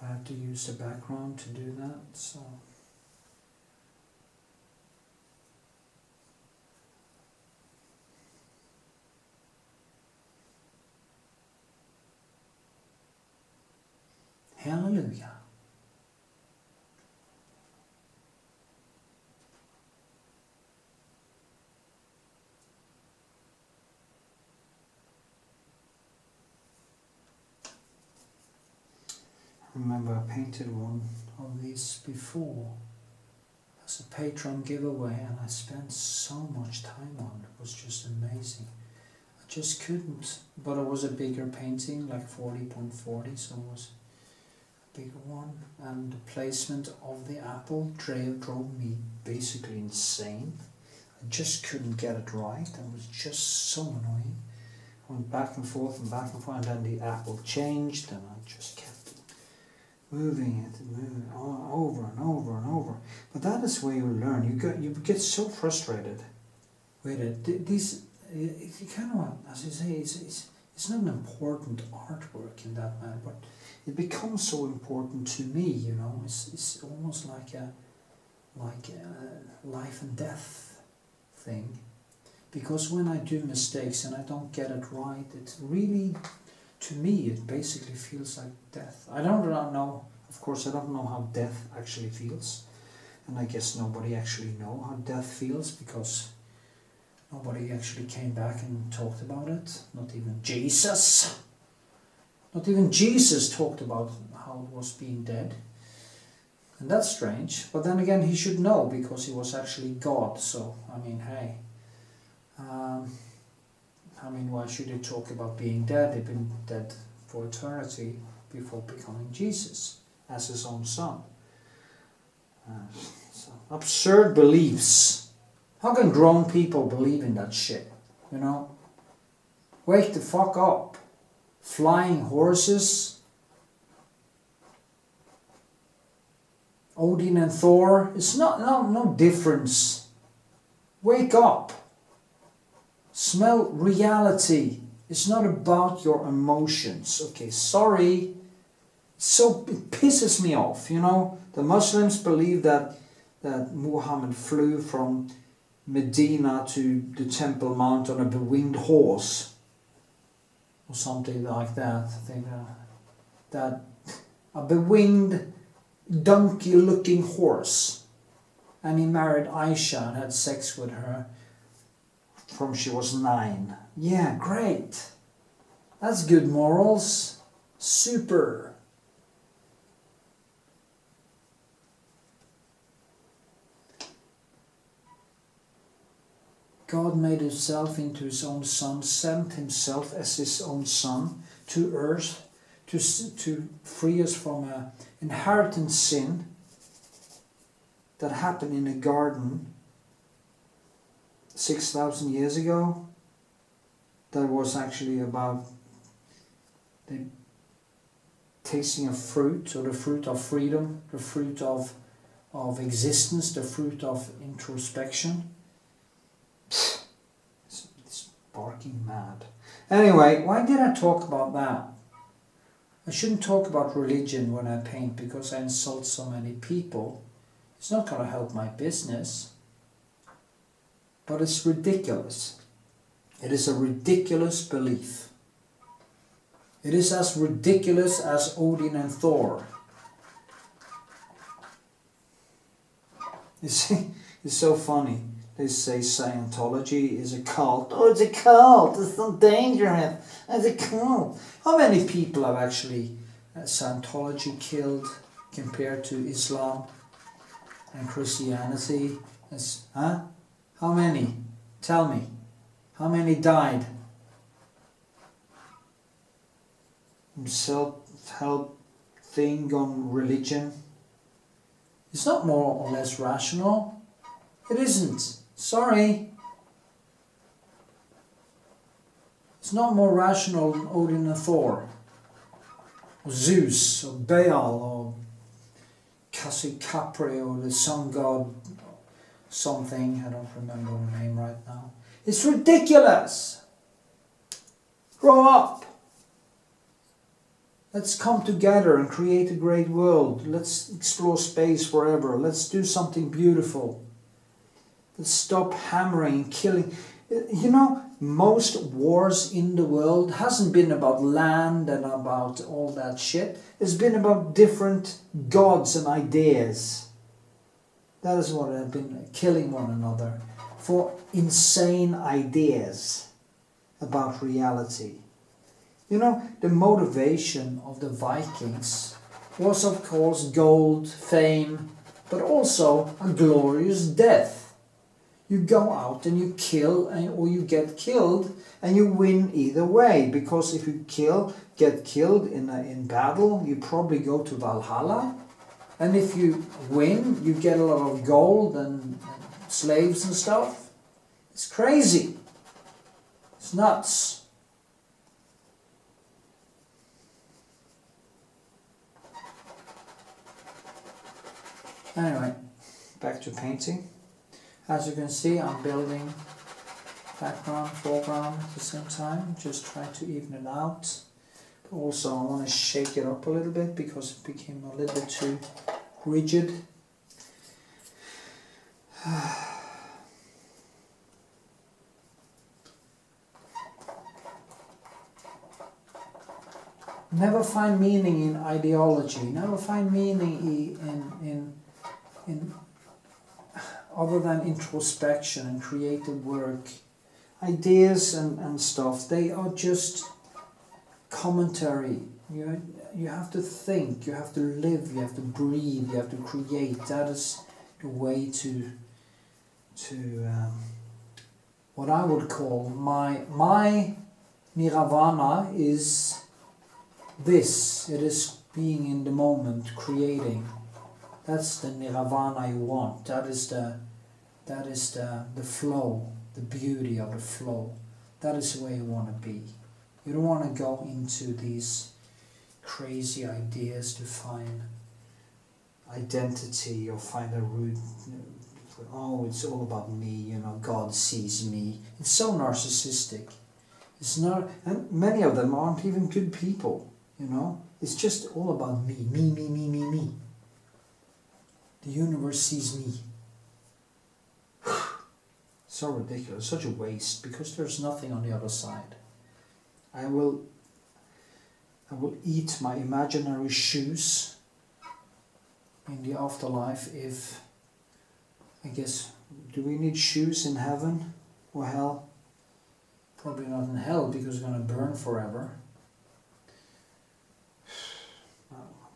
I have to use the background to do that, so. Hallelujah. remember I painted one of these before as a Patreon giveaway, and I spent so much time on it. It was just amazing. I just couldn't, but it was a bigger painting, like 40.40, so it was a bigger one, and the placement of the apple drove me basically insane. I just couldn't get it right. It was just so annoying. I went back and forth, and then the apple changed, and I just kept moving it and moving it over and over and over. But that is where you learn. You get so frustrated with it. These, it kind of, as you say, it's not an important artwork in that manner, but it becomes so important to me. You know, it's almost like a life and death thing. Because when I do mistakes and I don't get it right, it's really, to me, it basically feels like death. I don't know, of course, I don't know how death actually feels. And I guess nobody actually know how death feels, because nobody actually came back and talked about it. Not even Jesus. Not even Jesus talked about how it was being dead. And that's strange. But then again, he should know, because he was actually God. So, I mean, hey. Why should he talk about being dead? He'd been dead for eternity before becoming Jesus as his own son. So absurd beliefs. How can grown people believe in that shit? You know? Wake the fuck up. Flying horses. Odin and Thor. It's no difference. Wake up. Smell reality. It's not about your emotions. Okay, sorry. So it pisses me off, you know. The Muslims believe that Muhammad flew from Medina to the Temple Mount on a bewinged horse. Or something like that. I think that a bewinged donkey-looking horse. And he married Aisha and had sex with her from she was 9. Yeah, great. That's good morals. Super. God made himself into his own son, sent himself as his own son to earth to free us from an inherent sin that happened in a garden 6,000 years ago. That was actually about the tasting of fruit, or the fruit of freedom, the fruit of existence, the fruit of introspection. It's barking mad. Anyway, why did I talk about that? I shouldn't talk about religion when I paint, because I insult so many people. It's not going to help my business. But it's ridiculous. It is a ridiculous belief. It is as ridiculous as Odin and Thor. You see, it's so funny. They say Scientology is a cult. Oh, it's a cult. It's so dangerous. It's a cult. How many people have actually Scientology killed compared to Islam and Christianity? How many? Tell me. How many died? Self-help thing on religion. It's not more or less rational. It isn't. Sorry. It's not more rational than Odin and Thor. Or Zeus, or Baal, or Capri, or the sun god something. I don't remember the name right now. It's ridiculous. Grow up. Let's come together and create a great world. Let's explore space forever. Let's do something beautiful. Let's stop hammering and killing. You know, most wars in the world hasn't been about land and about all that shit. It's been about different gods and ideas. That is what have been killing one another for insane ideas about reality. You know, the motivation of the Vikings was of course gold, fame, but also a glorious death. You go out and you kill, or you get killed, and you win either way, because if you get killed in battle, you probably go to Valhalla, and if you win, you get a lot of gold and slaves and stuff. It's crazy. It's nuts. Anyway, back to painting. As you can see, I'm building background, foreground at the same time, just try to even it out. But also I want to shake it up a little bit because it became a little bit too rigid. Never find meaning in ideology, never find meaning in other than introspection and creative work. Ideas and stuff, they are just commentary. You have to think, you have to live, you have to breathe, you have to create. That is the way to what I would call my nirvana is this. It is being in the moment, creating. That's the nirvana you want. That is the flow, the beauty of the flow. That is the way you want to be. You don't want to go into these crazy ideas to find identity or find a root. Oh, it's all about me, God sees me. It's so narcissistic. It's not, and many of them aren't even good people, It's just all about me, me. The universe sees me. So ridiculous, such a waste, because there's nothing on the other side. I will eat my imaginary shoes in the afterlife if, I guess, do we need shoes in heaven or hell? Probably not in hell, because it's going to burn forever.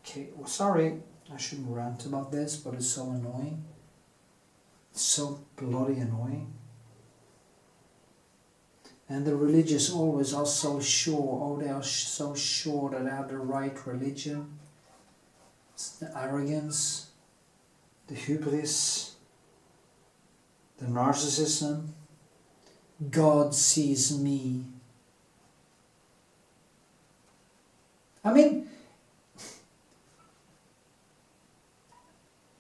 Okay, well, sorry, I shouldn't rant about this, but it's so annoying. It's so bloody annoying. And the religious always are so sure, they are so sure that they have the right religion. It's the arrogance, the hubris, the narcissism. God sees me. I mean,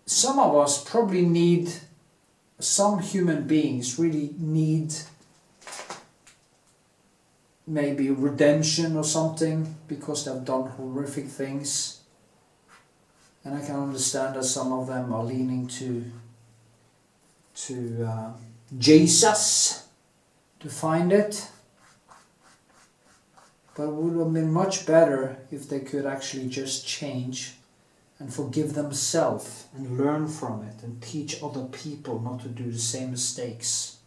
some of us probably need, some human beings really need maybe redemption or something because they've done horrific things. And I can understand that some of them are leaning to Jesus to find it. But it would have been much better if they could actually just change and forgive themselves and learn from it and teach other people not to do the same mistakes.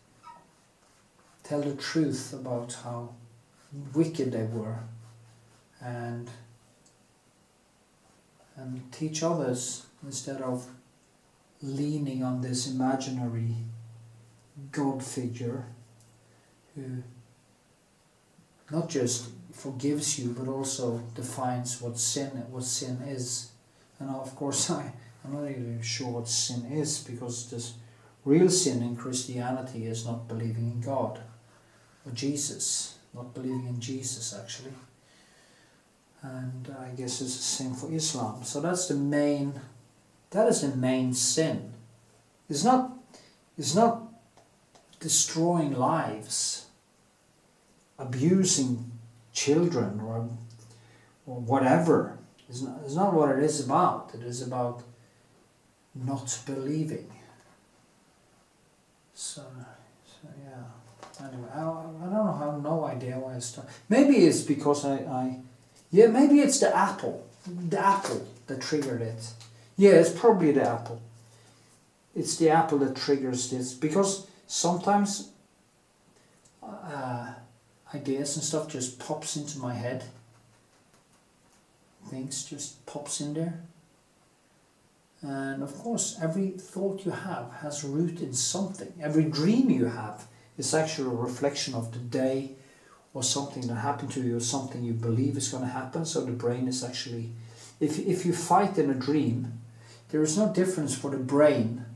Tell the truth about how wicked they were and teach others instead of leaning on this imaginary God figure who not just forgives you but also defines what sin is. And of course I'm not even sure what sin is, because this real sin in Christianity is not believing in God or Jesus, not believing in Jesus actually. And I guess it's the same for Islam. So that is the main sin. It's not destroying lives, abusing children or whatever. It's not what it is about. It is about not believing. So yeah. Anyway, I don't know. I have no idea why I started. Maybe it's because maybe it's the apple that triggered it. Yeah, it's probably the apple. It's the apple that triggers this, because sometimes ideas and stuff just pops into my head. things just pops in there. And of course, every thought you have has root in something. Every dream you have is actually a reflection of the day, or something that happened to you, or something you believe is going to happen. So the brain is actually, if you fight in a dream, there is no difference for the brain.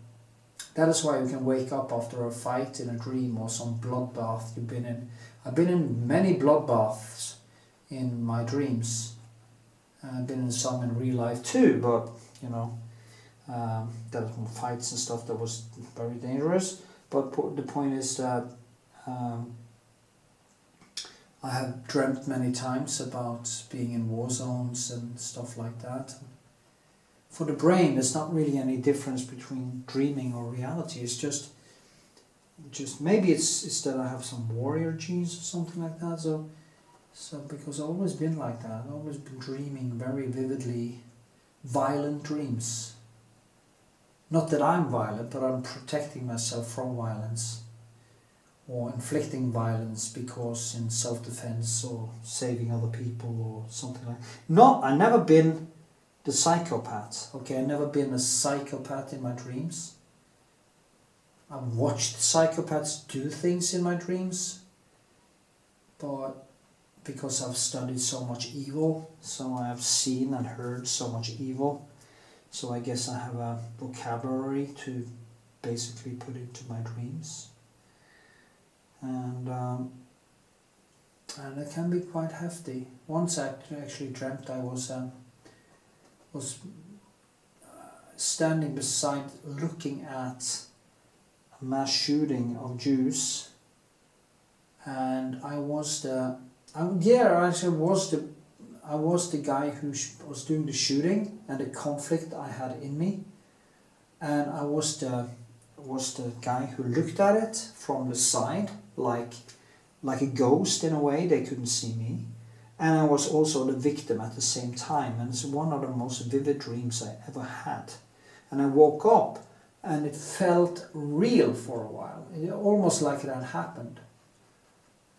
That is why you can wake up after a fight in a dream, or some bloodbath you've been in. I've been in many bloodbaths in my dreams. I've been in some in real life too, but you know, there were fights and stuff that was very dangerous. But the point is that I have dreamt many times about being in war zones and stuff like that. For the brain, there's not really any difference between dreaming or reality. It's just maybe it's that I have some warrior genes or something like that. So because I've always been like that. I've always been dreaming very vividly, violent dreams. Not that I'm violent, but I'm protecting myself from violence, or inflicting violence because in self-defense, or saving other people, or something like that. No, I've never been the psychopath. Okay, I've never been a psychopath in my dreams. I've watched psychopaths do things in my dreams, but because I've studied so much evil, so I have seen and heard so much evil, so I guess I have a vocabulary to basically put into my dreams. And it can be quite hefty. Once I actually dreamt I was standing beside, looking at a mass shooting of Jews, and I was the guy who was doing the shooting, and the conflict I had in me, and I was the guy who looked at it from the side, like a ghost in a way. They couldn't see me, and I was also the victim at the same time. And it's one of the most vivid dreams I ever had. And I woke up, and it felt real for a while, almost like it had happened.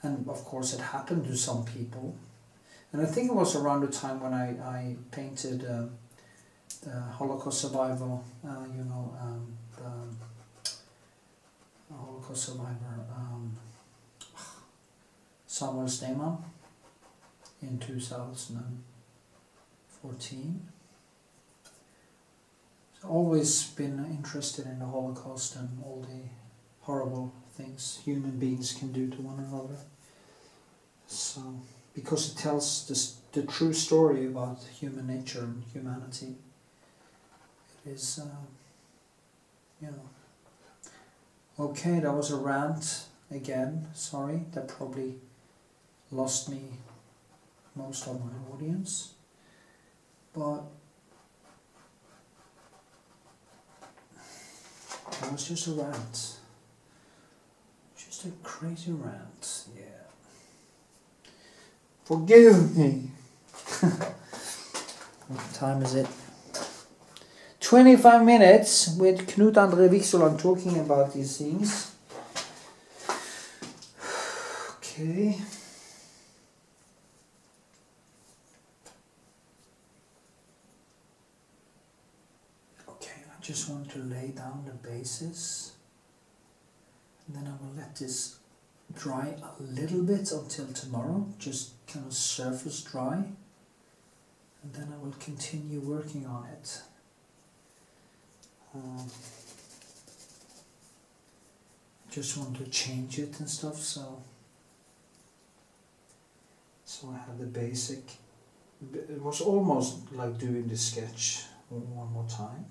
And of course it happened to some people. And I think it was around the time when I painted the Holocaust survivor, the Holocaust survivor, somewere in 2014. I've always been interested in the Holocaust and all the horrible things human beings can do to one another. So, because it tells the true story about human nature and humanity. It is, Okay, that was a rant again. Sorry, that probably lost me most of my audience. But that was just a rant. Just a crazy rant, yeah. Forgive me. What time is it? 25 minutes with Knut Andre Vikshåland talking about these things. Okay. Okay, I just want to lay down the basis. And then I will let this dry a little bit until tomorrow, just kind of surface dry. And then I will continue working on it. Just want to change it and stuff, so I have the basic. It was almost like doing the sketch one more time.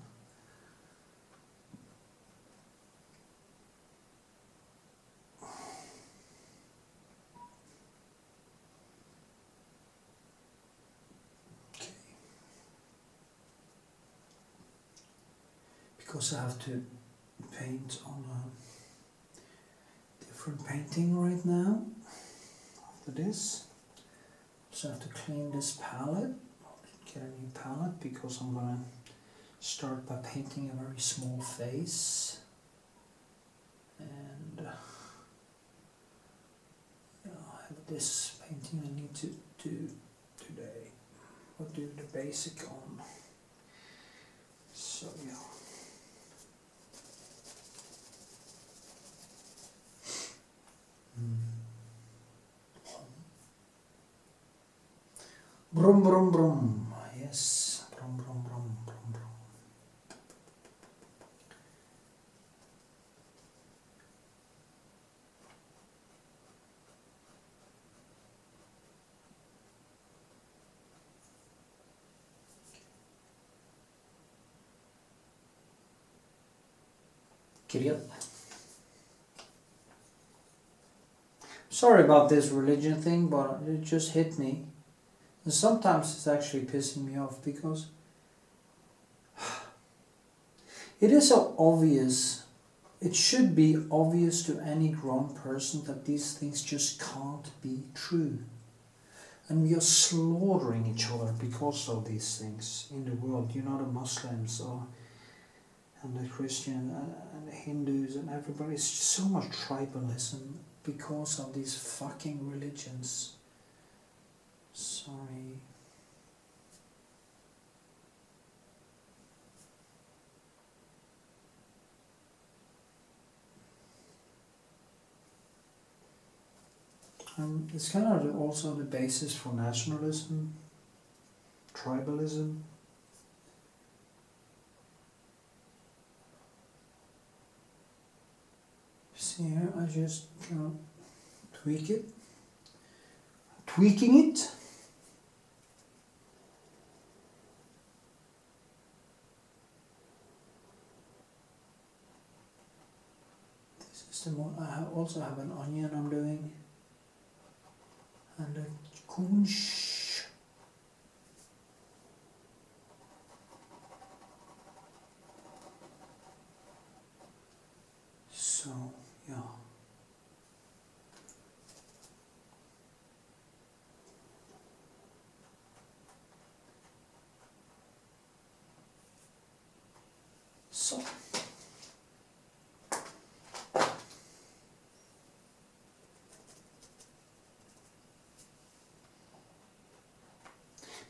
Because I have to paint on a different painting right now after this. So I have to clean this palette, get a new palette, because I'm gonna start by painting a very small face. And I have this painting I need to do today. I'll do the basic on. So yeah. Brum brum brum. Yes. Brum brum brum brum brum. Kirill. Sorry about this religion thing, but it just hit me. And sometimes it's actually pissing me off because it is so obvious. It should be obvious to any grown person that these things just can't be true. And we are slaughtering each other because of these things in the world. You know, the Muslims and the Christians and the Hindus and everybody. It's just so much tribalism because of these fucking religions. Sorry. It's kind of also the basis for nationalism, tribalism. See here, I just tweak it. Tweaking it. This is the one. I also have an onion I'm doing. And a kunsh. So, yeah. So.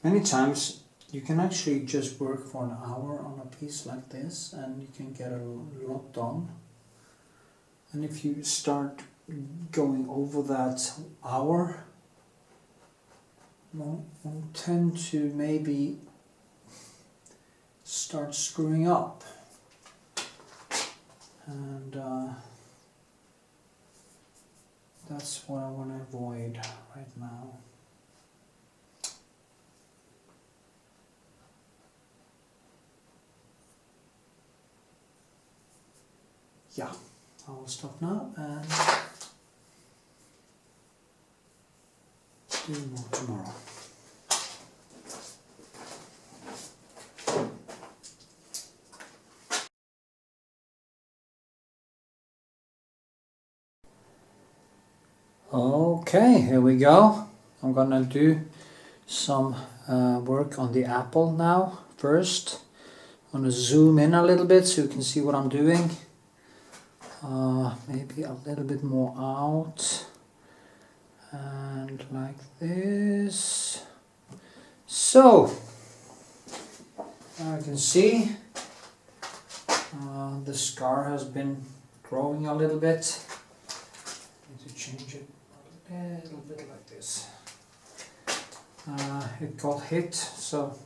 Many times you can actually just work for an hour on a piece like this and you can get a lot done. And if you start going over that hour, you tend to maybe start screwing up. And that's what I want to avoid right now. Yeah, I will stop now and do more tomorrow. Okay, here we go. I'm gonna do some work on the apple now first. I'm gonna zoom in a little bit so you can see what I'm doing. Maybe a little bit more out and like this. So I can see the scar has been growing a little bit. Need to change it a little bit like this. It got hit, so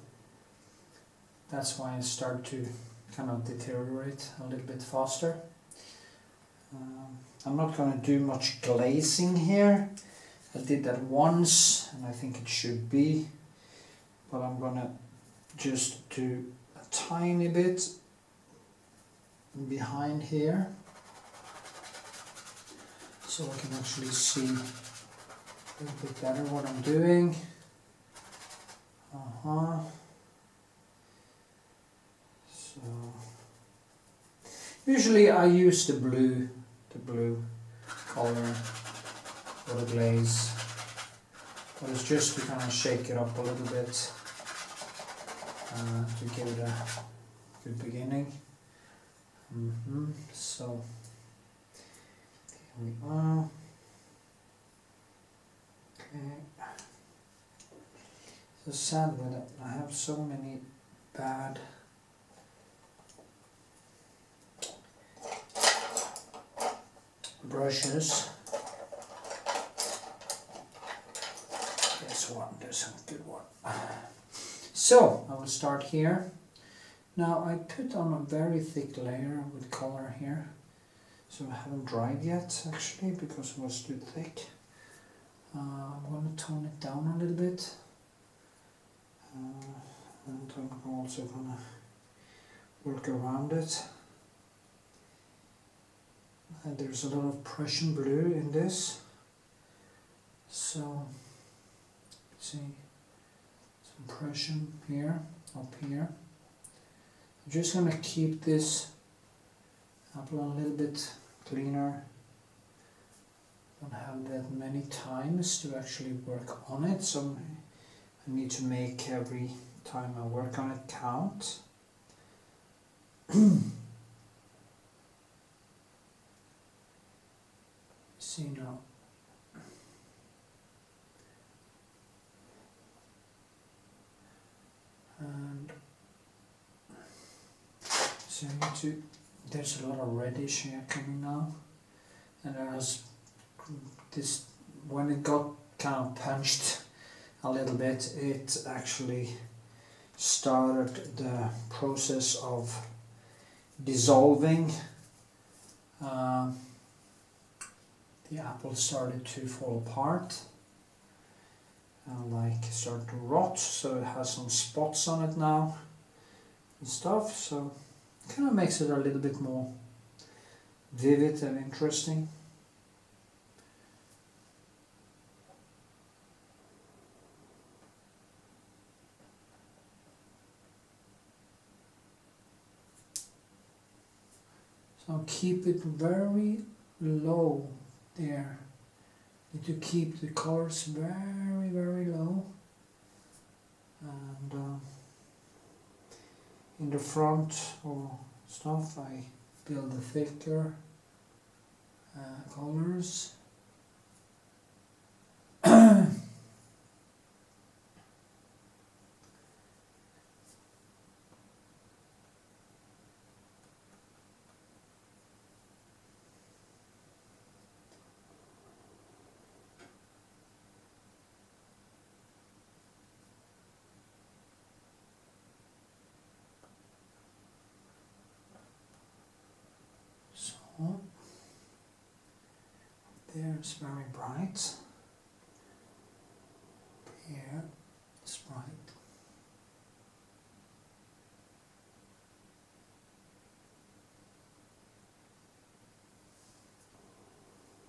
that's why it started to kind of deteriorate a little bit faster. I'm not going to do much glazing here. I did that once and I think it should be, but I'm going to just do a tiny bit behind here so I can actually see a little bit better what I'm doing. So usually I use the blue color for the glaze, but it's just to kind of shake it up a little bit to give it a good beginning. So here we are. Okay. So sad with it. I have so many bad brushes. This one, there's a good one. So I will start here. Now I put on a very thick layer with color here. So I haven't dried yet actually because it was too thick. I'm going to tone it down a little bit. And I'm also going to work around it. And there's a lot of Prussian blue in this. So, see, some Prussian here, up here. I'm just going to keep this apple a little bit cleaner. Don't have that many times to actually work on it, so I need to make every time I work on it count. See now. And so there's a lot of reddish here coming now, and there's this, when it got kind of punched a little bit, it actually started the process of dissolving. The apple started to fall apart and like start to rot, so it has some spots on it now and stuff, so it kind of makes it a little bit more vivid and interesting. So keep it very low there. Need to keep the colors very, very low. And in the front or stuff, I build the thicker colors. There it's very bright. Here it's bright.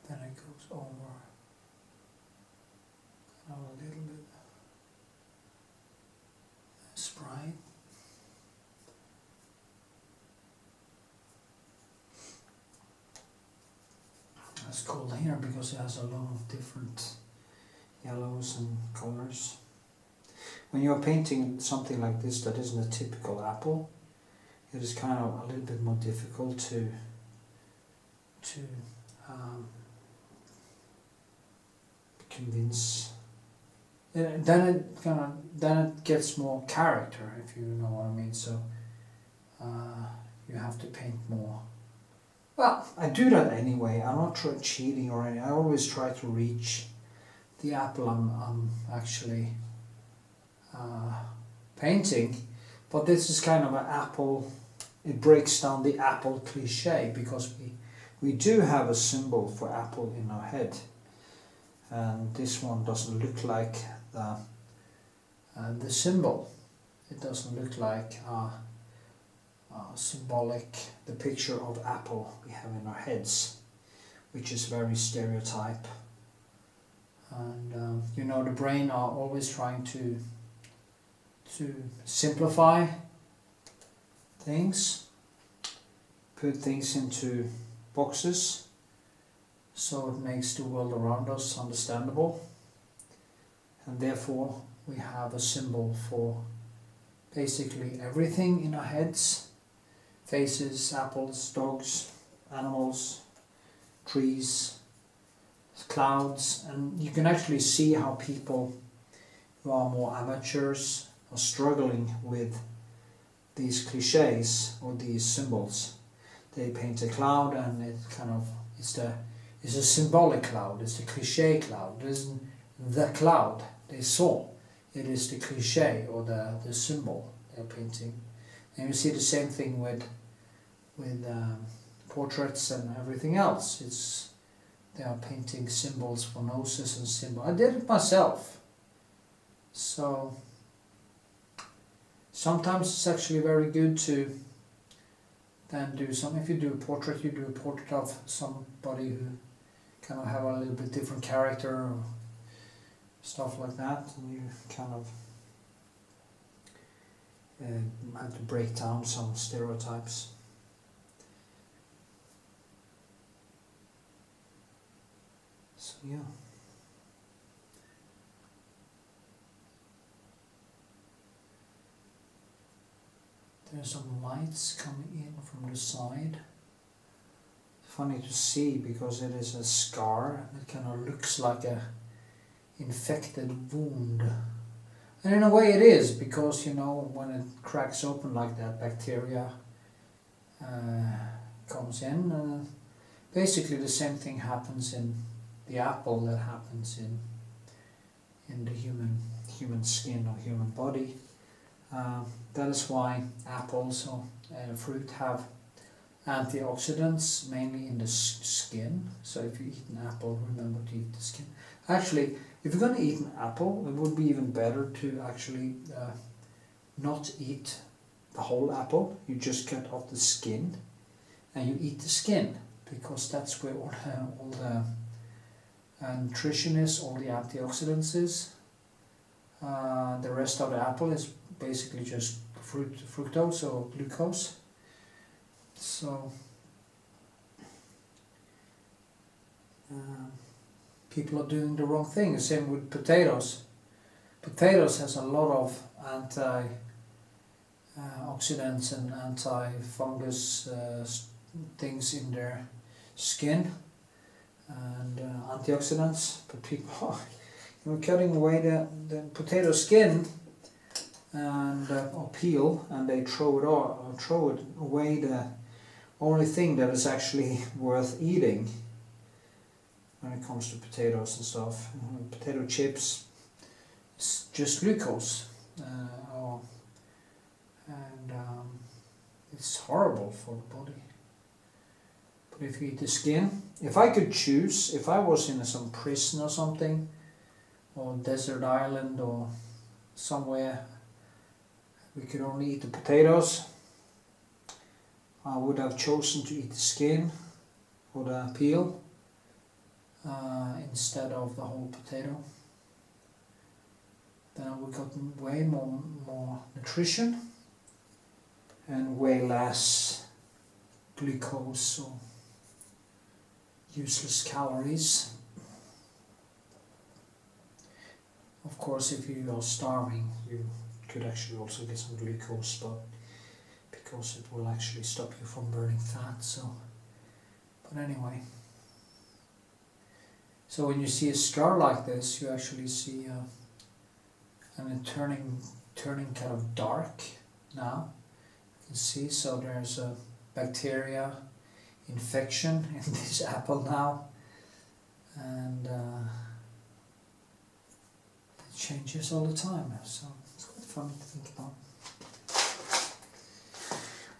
Then it goes over a little bit. It's bright. It's cool here because it has a lot of different yellows and colors. When you're painting something like this that isn't a typical apple, it is kind of a little bit more difficult to convince. Then it gets more character, if you know what I mean. So you have to paint more. Well, I do that anyway. I'm not cheating or anything. I always try to reach the apple I'm actually painting. But this is kind of an apple. It breaks down the apple cliche because we do have a symbol for apple in our head, and this one doesn't look like the symbol. It doesn't look like symbolic, the picture of apple we have in our heads, which is very stereotype. And you know, the brain are always trying to simplify things, put things into boxes, so it makes the world around us understandable, and therefore we have a symbol for basically everything in our heads. Faces, apples, dogs, animals, trees, clouds, and you can actually see how people who are more amateurs are struggling with these cliches or these symbols. They paint a cloud and it kind of it's a symbolic cloud, it's the cliche cloud. It isn't the cloud they saw. It is the cliche or the symbol they're painting. And you see the same thing with portraits and everything else. They are painting symbols for noses and symbols. I did it myself. So sometimes it's actually very good to then do some. If you do a portrait, you do a portrait of somebody who kind of have a little bit different character or stuff like that, and you kind of have to break down some stereotypes. So yeah. There's some lights coming in from the side. Funny to see because it is a scar. It kind of looks like a infected wound. And in a way it is, because you know when it cracks open like that, bacteria comes in. Basically the same thing happens in the apple that happens in the human skin or human body. That is why apples or fruit have antioxidants, mainly in the skin. So if you eat an apple, remember to eat the skin. Actually, if you're going to eat an apple, it would be even better to actually not eat the whole apple. You just cut off the skin and you eat the skin, because that's where all the nutrition is, all the antioxidants is. The rest of the apple is basically just fructose or glucose. So people are doing the wrong thing. The same with potatoes. Potatoes has a lot of antioxidants and anti-fungus things in their skin and antioxidants, but people are cutting away the potato skin and or peel, and they throw it away, the only thing that is actually worth eating when it comes to potatoes and stuff. Potato chips, it's just glucose, and it's horrible for the body. But if you eat the skin, if I could choose, if I was in some prison or something, or desert island or somewhere, we could only eat the potatoes, I would have chosen to eat the skin or the peel instead of the whole potato. Then I would get way more nutrition and way less glucose or useless calories. Of course, if you are starving, you could actually also get some glucose, but because it will actually stop you from burning fat. So, but anyway, so when you see a scar like this, you actually see and it turning kind of dark now. You can see, so there's a bacteria infection in this apple now, and it changes all the time. So it's quite funny to think about.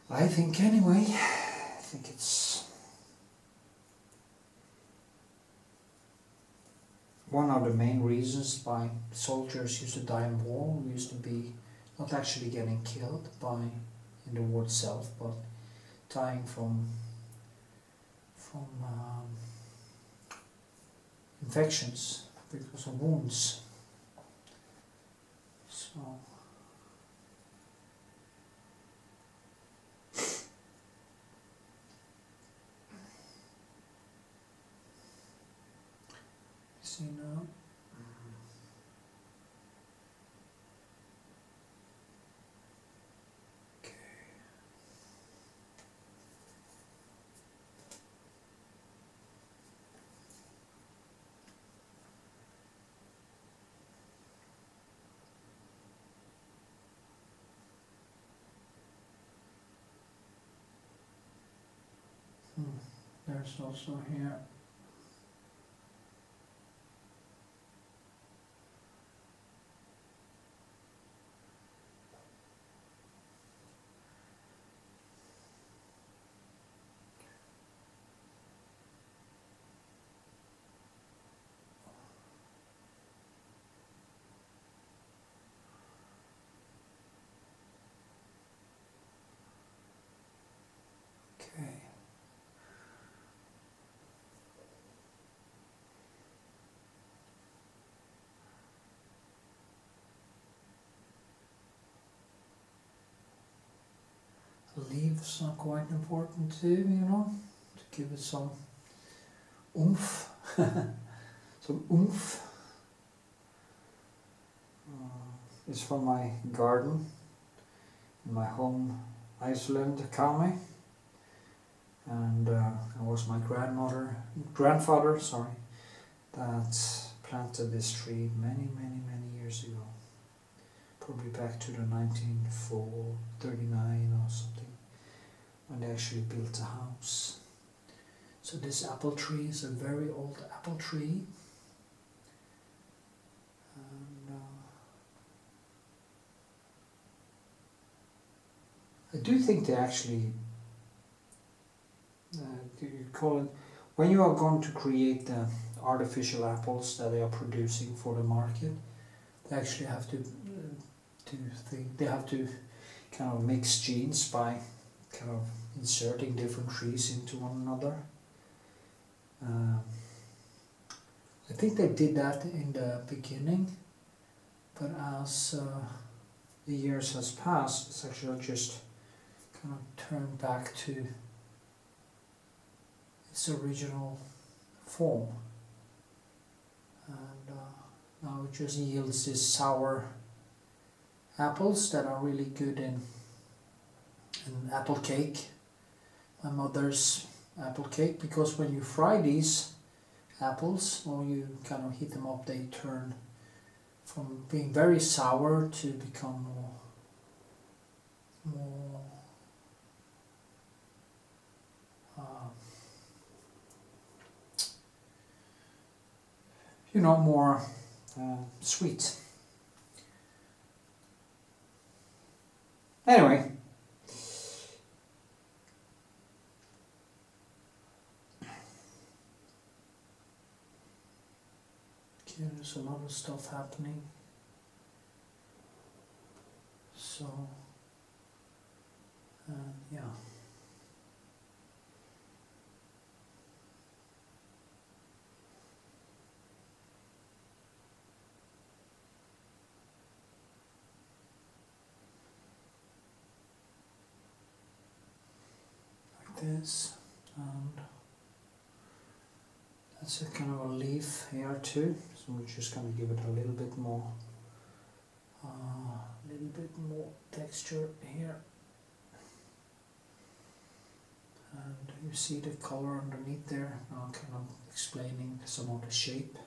I think anyway. I think it's one of the main reasons why soldiers used to die in war. Used to be not actually getting killed in the war itself, but dying from infections because of wounds. So see now. Okay. there's also here. Okay. Leaves are quite important too, you know, to give it some oomph. Some oomph. It's from my garden in my home Iceland, Kami, and it was my grandfather, that planted this tree many years ago. Probably back to the 1939 or something, when they actually built a house. So this apple tree is a very old apple tree. And I do think they actually, you call it, when you are going to create the artificial apples that they are producing for the market, they actually have to they have to kind of mix genes by kind of inserting different trees into one another. I think they did that in the beginning, but as the years has passed, it's actually just kind of turned back to its original form, and now it just yields this sour apples that are really good in apple cake, my mother's apple cake, because when you fry these apples or you kind of heat them up, they turn from being very sour to become more you know, more sweet. Anyway, okay, there's a lot of stuff happening. So, yeah. This, and that's a kind of a leaf here too, so we're just going to give it a little bit more texture here, and you see the color underneath there, kind of explaining some of the shape.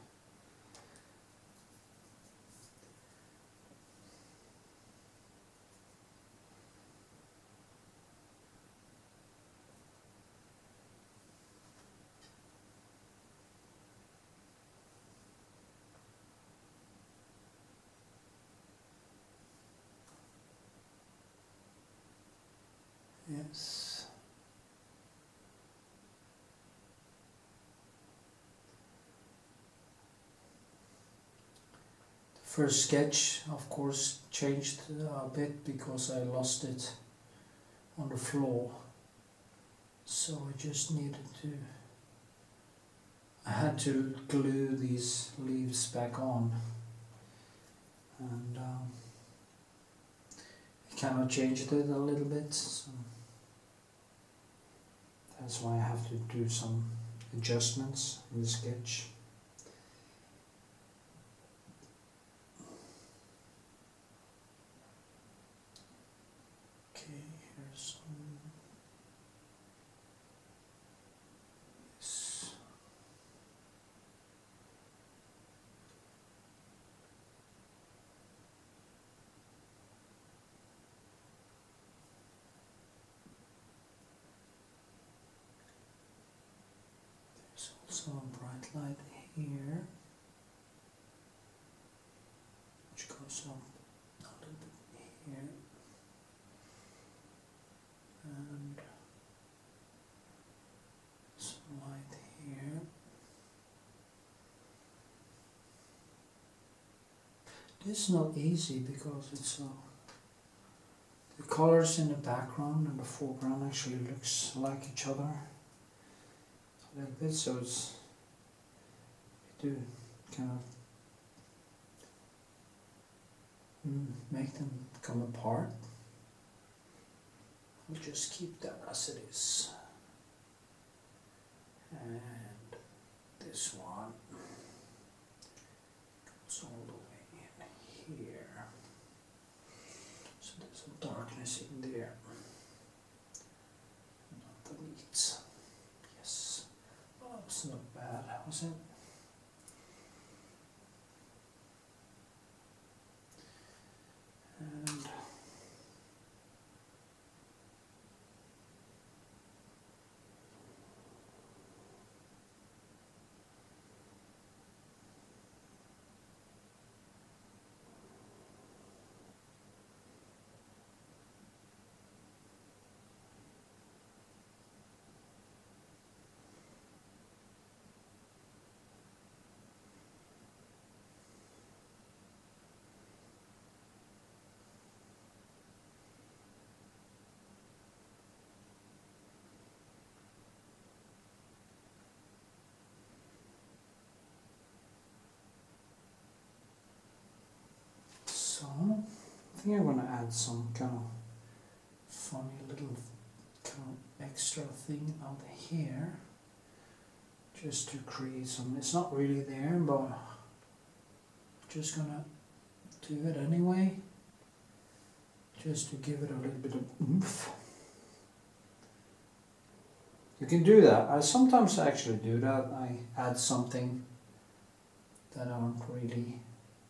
Yes. The first sketch, of course, changed a bit because I lost it on the floor. So I just needed to, I had to glue these leaves back on, and I kind of changed it a little bit, so that's why I have to do some adjustments in the sketch. Okay, here's some. light here, which goes up a little bit here, and some light here. This is not easy because it's the colors in the background and the foreground actually looks like each other a little bit, so it's you do kind of make them come apart. We'll just keep that as it is. And this one goes all the way in here. So there's some darkness in there. Underneath. Yes. Oh, it's not bad, was it? And so, I think I'm going to add some kind of funny little kind of extra thing out here, just to create some, it's not really there, but I'm just going to do it anyway, just to give it a little bit of oomph. You can do that. I sometimes actually do that. I add something that aren't really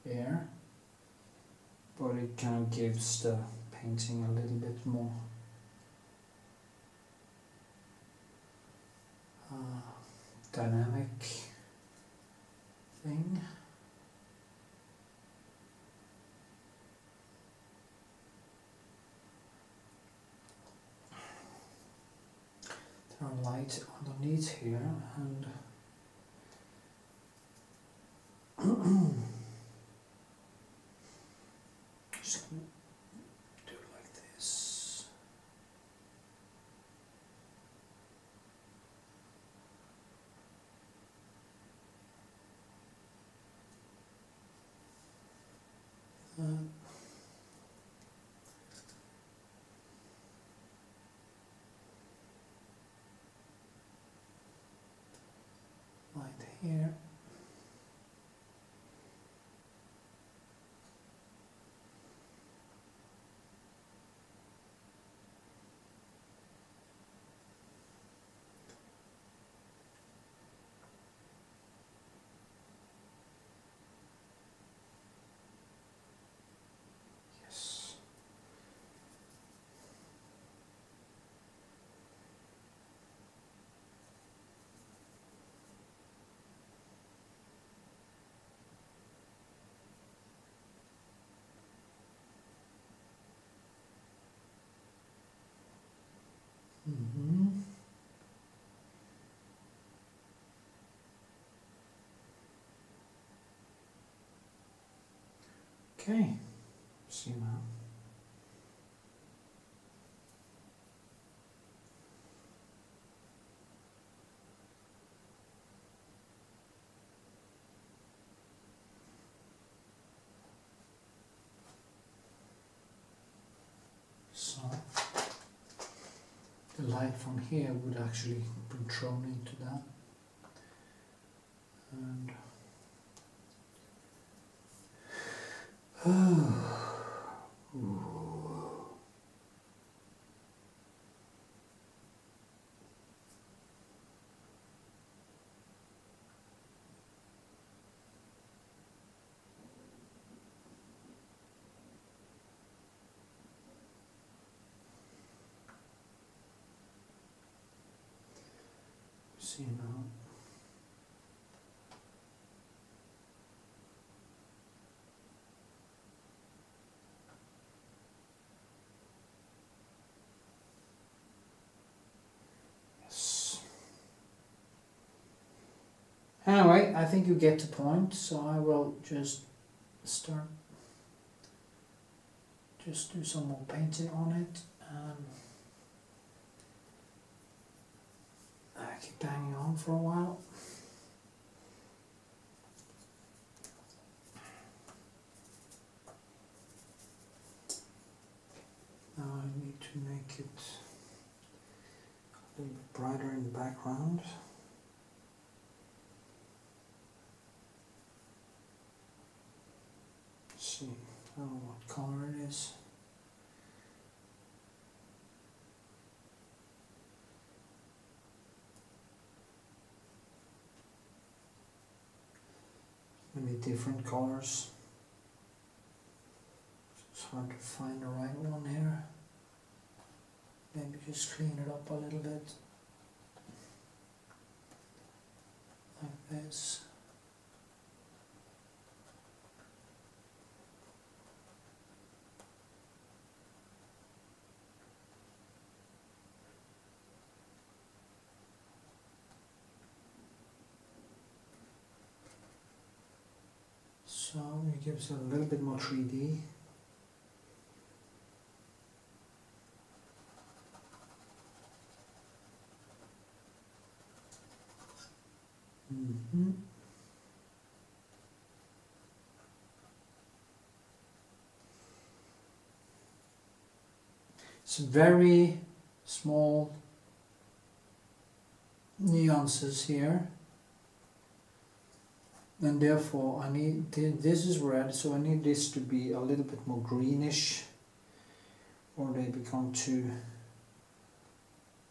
there, but it kind of gives the painting a little bit more dynamic thing. There are lights underneath here, and just gonna do it like this. Light here. Yes. Okay, see now. So the light from here would actually be thrown into that, and see now. Anyway, I think you get the point, so I will just start, just do some more painting on it, and I keep hanging on for a while. Now I need to make it a little bit brighter in the background. Let's see, I don't know what color it is. Maybe different colors. It's hard to find the right one here. Maybe just clean it up a little bit. Like this. So it gives it a little bit more 3D. It's very small nuances here, and therefore I need this is red, so I need this to be a little bit more greenish, or they become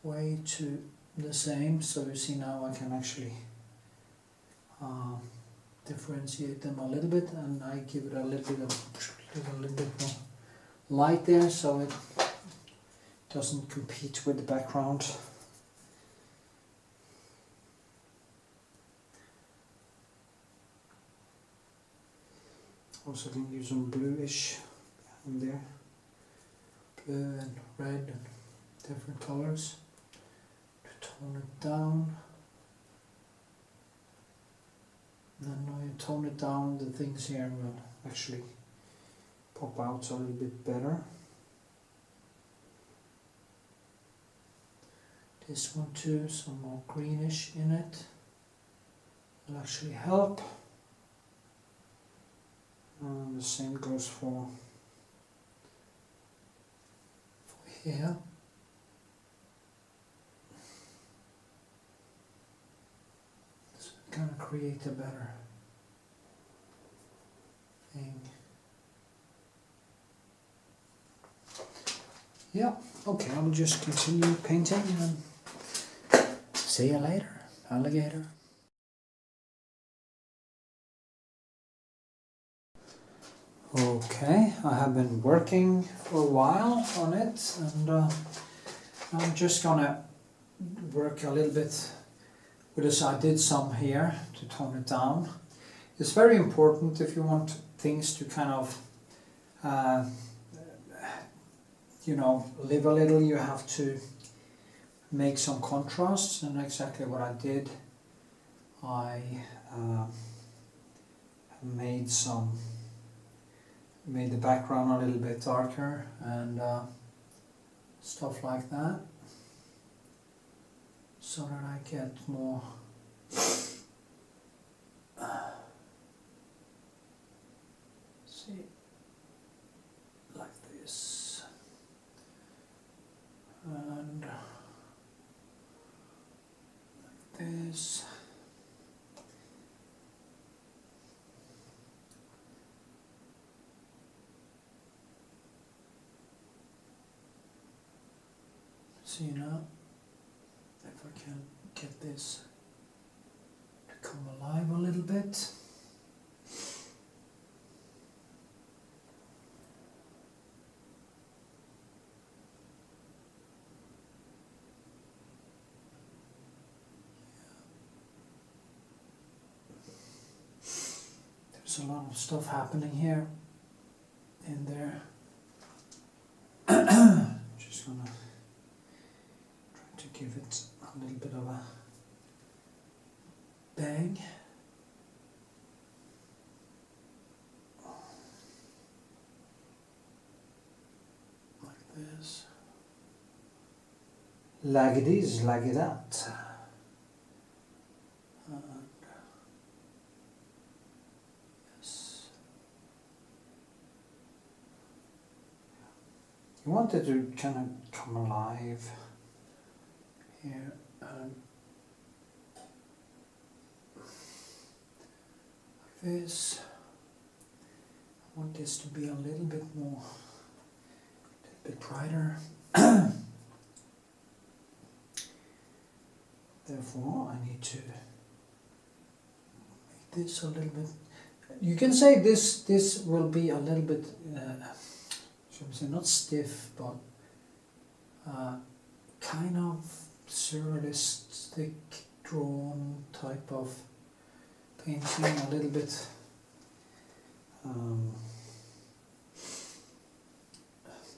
way too the same. So you see now I can actually differentiate them a little bit, and I give it a little bit more light there, so it doesn't compete with the background. Also can use some bluish in there, blue and red and different colors to tone it down. And then when you tone it down, the things here will actually pop out a little bit better. This one too, some more greenish in it, will actually help. And the same goes for here. So kind of create a better thing. Yeah, okay, I'll just continue painting and see you later, alligator. Okay, I have been working for a while on it, and I'm just gonna work a little bit with this. I did some here to tone it down. It's very important if you want things to kind of you know, live a little, you have to make some contrasts, and exactly what I did. I made the background a little bit darker and stuff like that, so that I get more see, like this, and like this. See now, if I can get this to come alive a little bit. There's a lot of stuff happening here, in there. Just gonna give it a little bit of a bang. like this, like that. And yes. You want it to kind of come alive here, and like this. I want this to be a little bit more, a bit brighter. Therefore, I need to make this a little bit. You can say this will be a little bit, shall we say, not stiff, but kind of surrealistic, drawn type of painting, a little bit.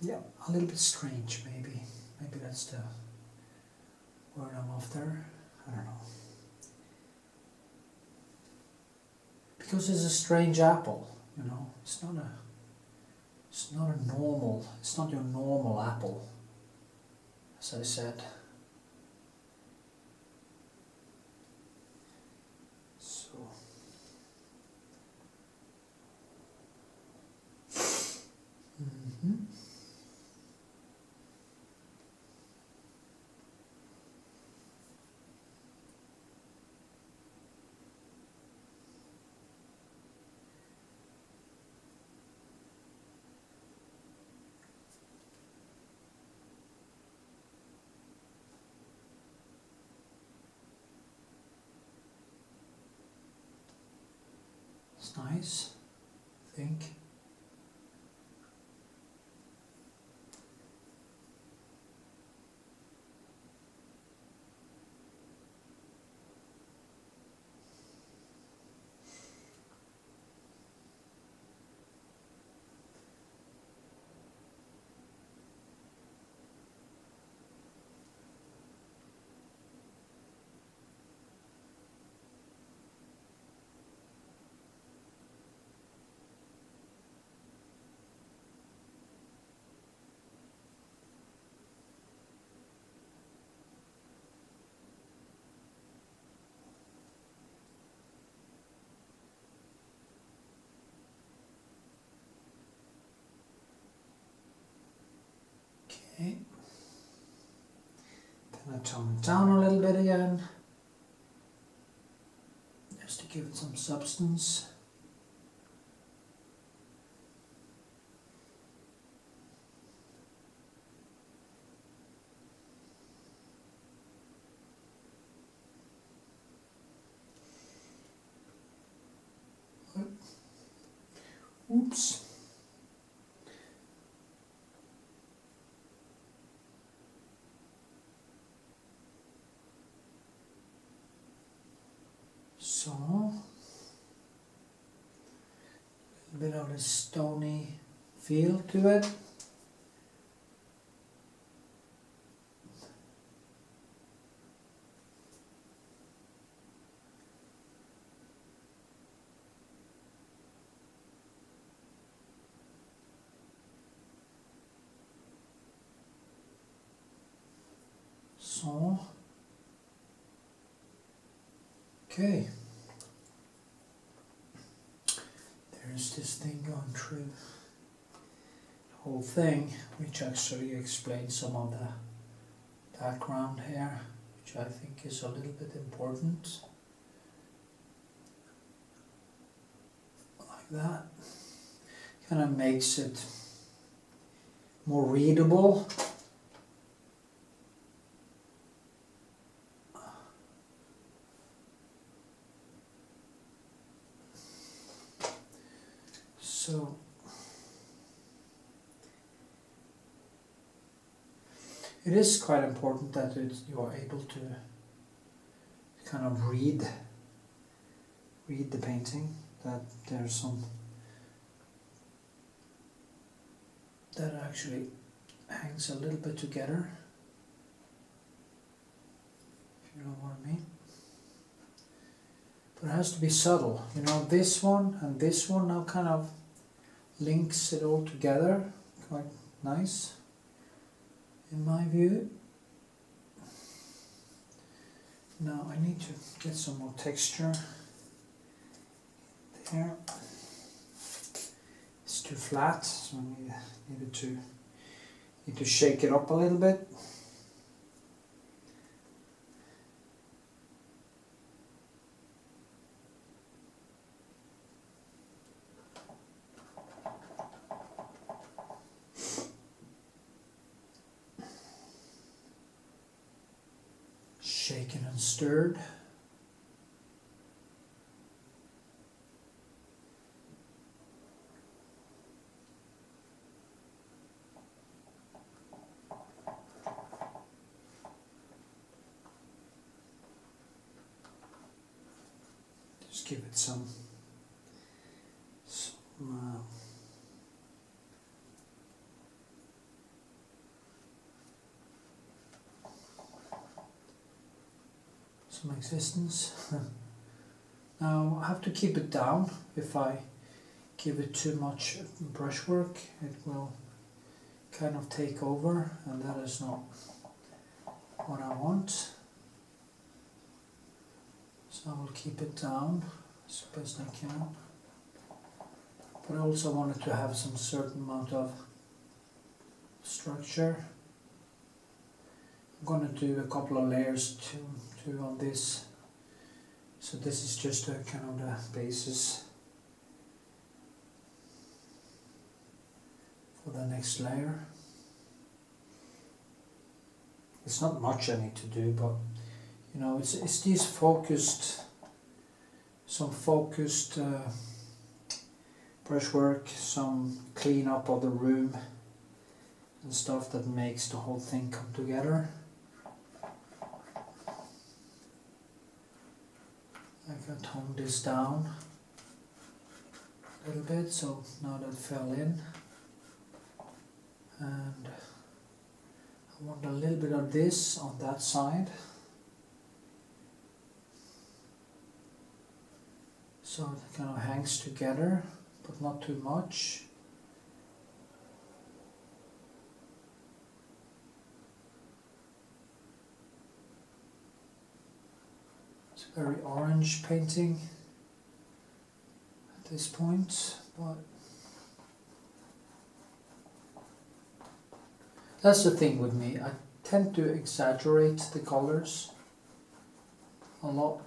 Yeah, a little bit strange, maybe. Maybe that's the word I'm after. I don't know. Because it's a strange apple, you know. It's not your normal apple, as I said. So. It's nice, I think. Okay. Then I tone it down a little bit again, just to give it some substance. Oops. So, a bit of a stony feel to it. So, okay. There's this thing going through the whole thing, which actually explains some of the background here, which I think is a little bit important. Like that. Kind of makes it more readable. So it is quite important that you are able to kind of read the painting, that there's some that actually hangs a little bit together, if you know what I mean. But it has to be subtle, you know, this one and this one now kind of links it all together, quite nice in my view. Now I need to get some more texture there. It's too flat, so I need to shake it up a little bit. Shaken and stirred. Just give it some existence. Now I have to keep it down. If I give it too much brushwork, it will kind of take over, and that is not what I want. So I will keep it down as best I can. But I also wanted to have some certain amount of structure. I'm going to do a couple of layers too on this. So this is just a kind of the basis for the next layer. It's not much I need to do, but you know, it's these focused, some focused brushwork, some clean up of the room and stuff that makes the whole thing come together. I can tone this down a little bit, so now that fell in, and I want a little bit of this on that side, so it kind of hangs together, but not too much. Very orange painting at this point, but that's the thing with me. I tend to exaggerate the colors a lot.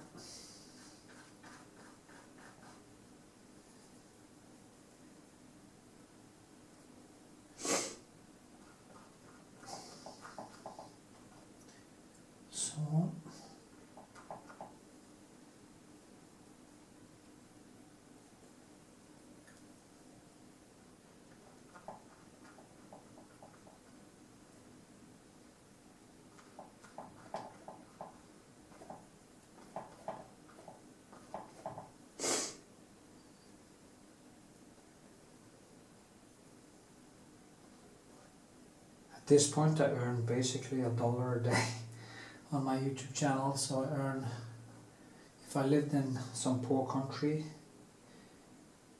So at this point I earn basically $1 a day on my YouTube channel, so I earn, if I lived in some poor country,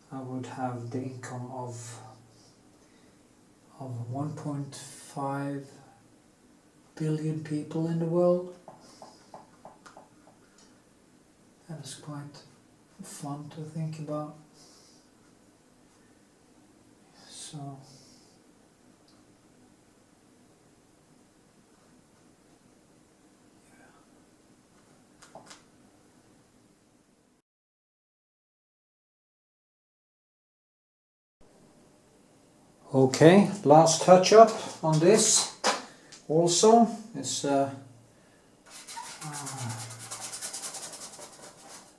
I would have the income of 1.5 billion people in the world. That is quite fun to think about. So okay, last touch up on this also is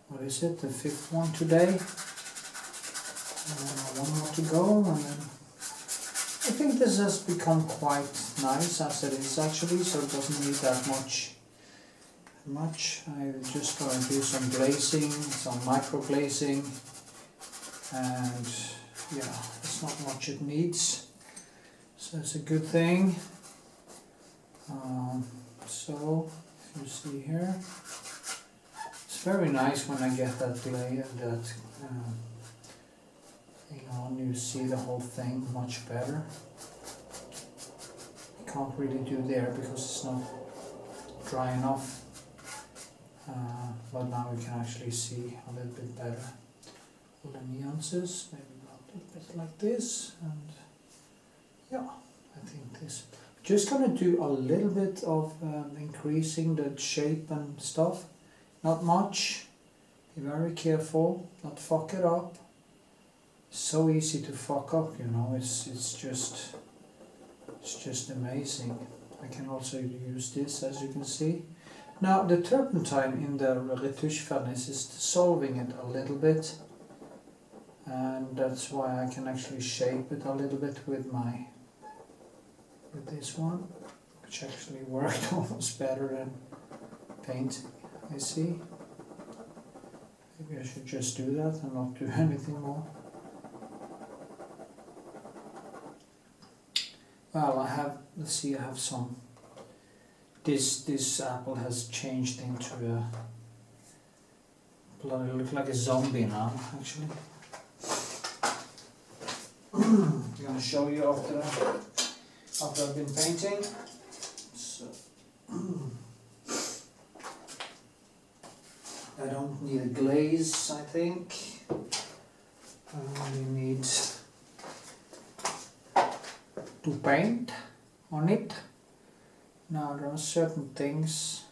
what is it, the 5th one today, one more to go, and then I think this has become quite nice as it is actually, so it doesn't need that much. I'm just going to do some glazing, some micro glazing, and yeah, it's not much it needs, so it's a good thing. So if you see here, it's very nice when I get that layer, that thing on. You see the whole thing much better. You can't really do there because it's not dry enough. but now we can actually see a little bit better all the nuances. Maybe a little bit like this, and yeah, I think this. Just gonna do a little bit of increasing the shape and stuff, not much. Be very careful, not fuck it up. So easy to fuck up, you know. It's just amazing. I can also use this, as you can see. Now the turpentine in the retouche furnace is dissolving it a little bit, and that's why I can actually shape it a little bit with this one, which actually worked almost better than painting. I see. Maybe I should just do that and not do anything more. Well, I have, let's see, I have some, this apple has changed into a, bloody look like a zombie now, actually. I'm going to show you after I've been painting. So, I don't need a glaze, I think. I only need to paint on it. Now there are certain things,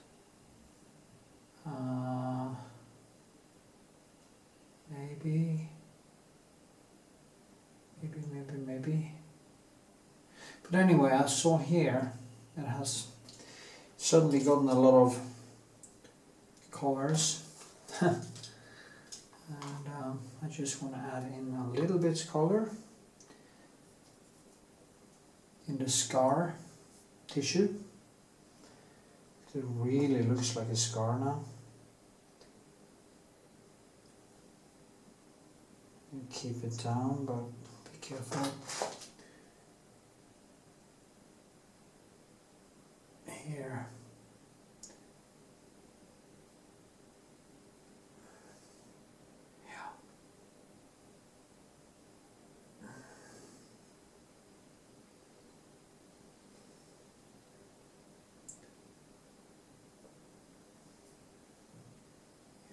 maybe. But anyway, I saw here it has suddenly gotten a lot of colors. And I just want to add in a little bit color in the scar tissue. It really looks like a scar now. You keep it down, but be careful. Here.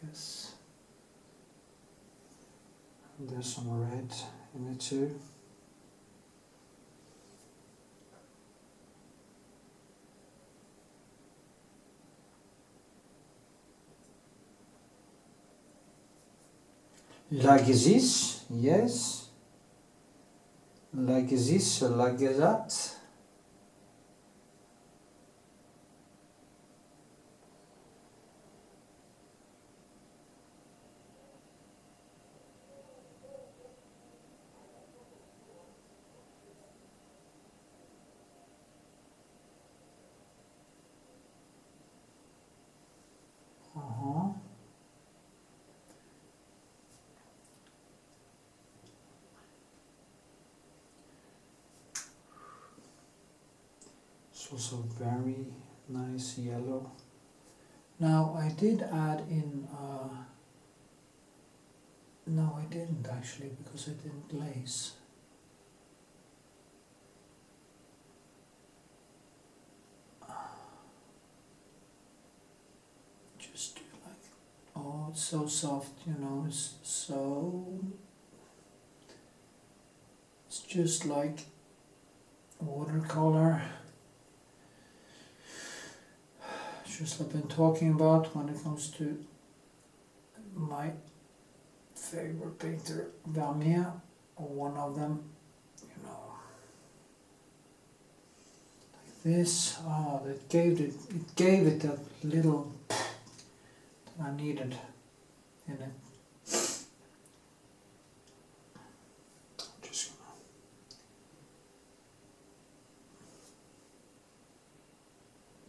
Yes. And there's some red in it too. Like this, yes. Like this, like that. It's also very nice yellow. Now I did add in, no I didn't actually, because I didn't glaze. Just do like, oh it's so soft, you know, it's just like watercolor. Just I've been talking about when it comes to my favorite painter, Varnish, or one of them, you know, like this. Oh, it gave it that little that I needed in it. Just gonna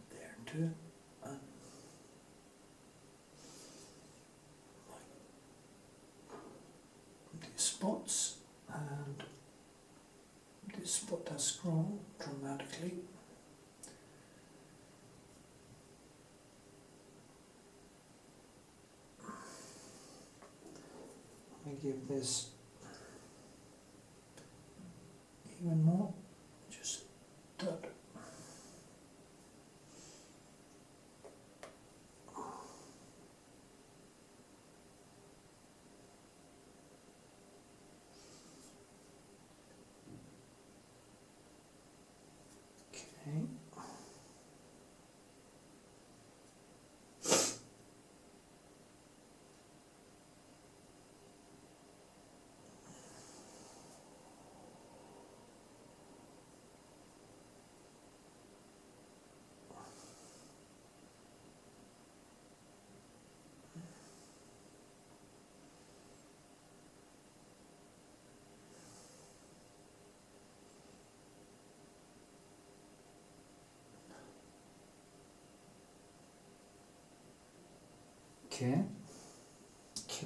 there too. Spots, and this spot has grown dramatically. Let me give this even more, just that. Okay,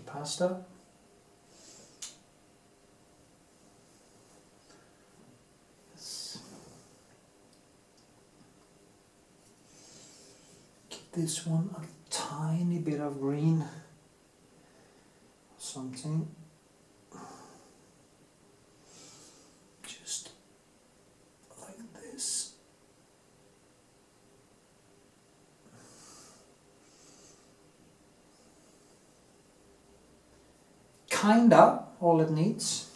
pasta. Yes. Give this one a tiny bit of green, something. Just like this. Kinda all it needs.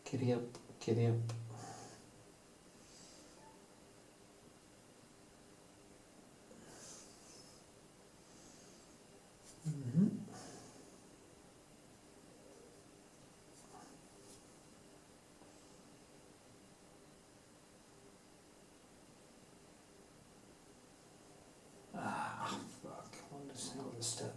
Giddy up, giddy up. Fuck, what the hell is that?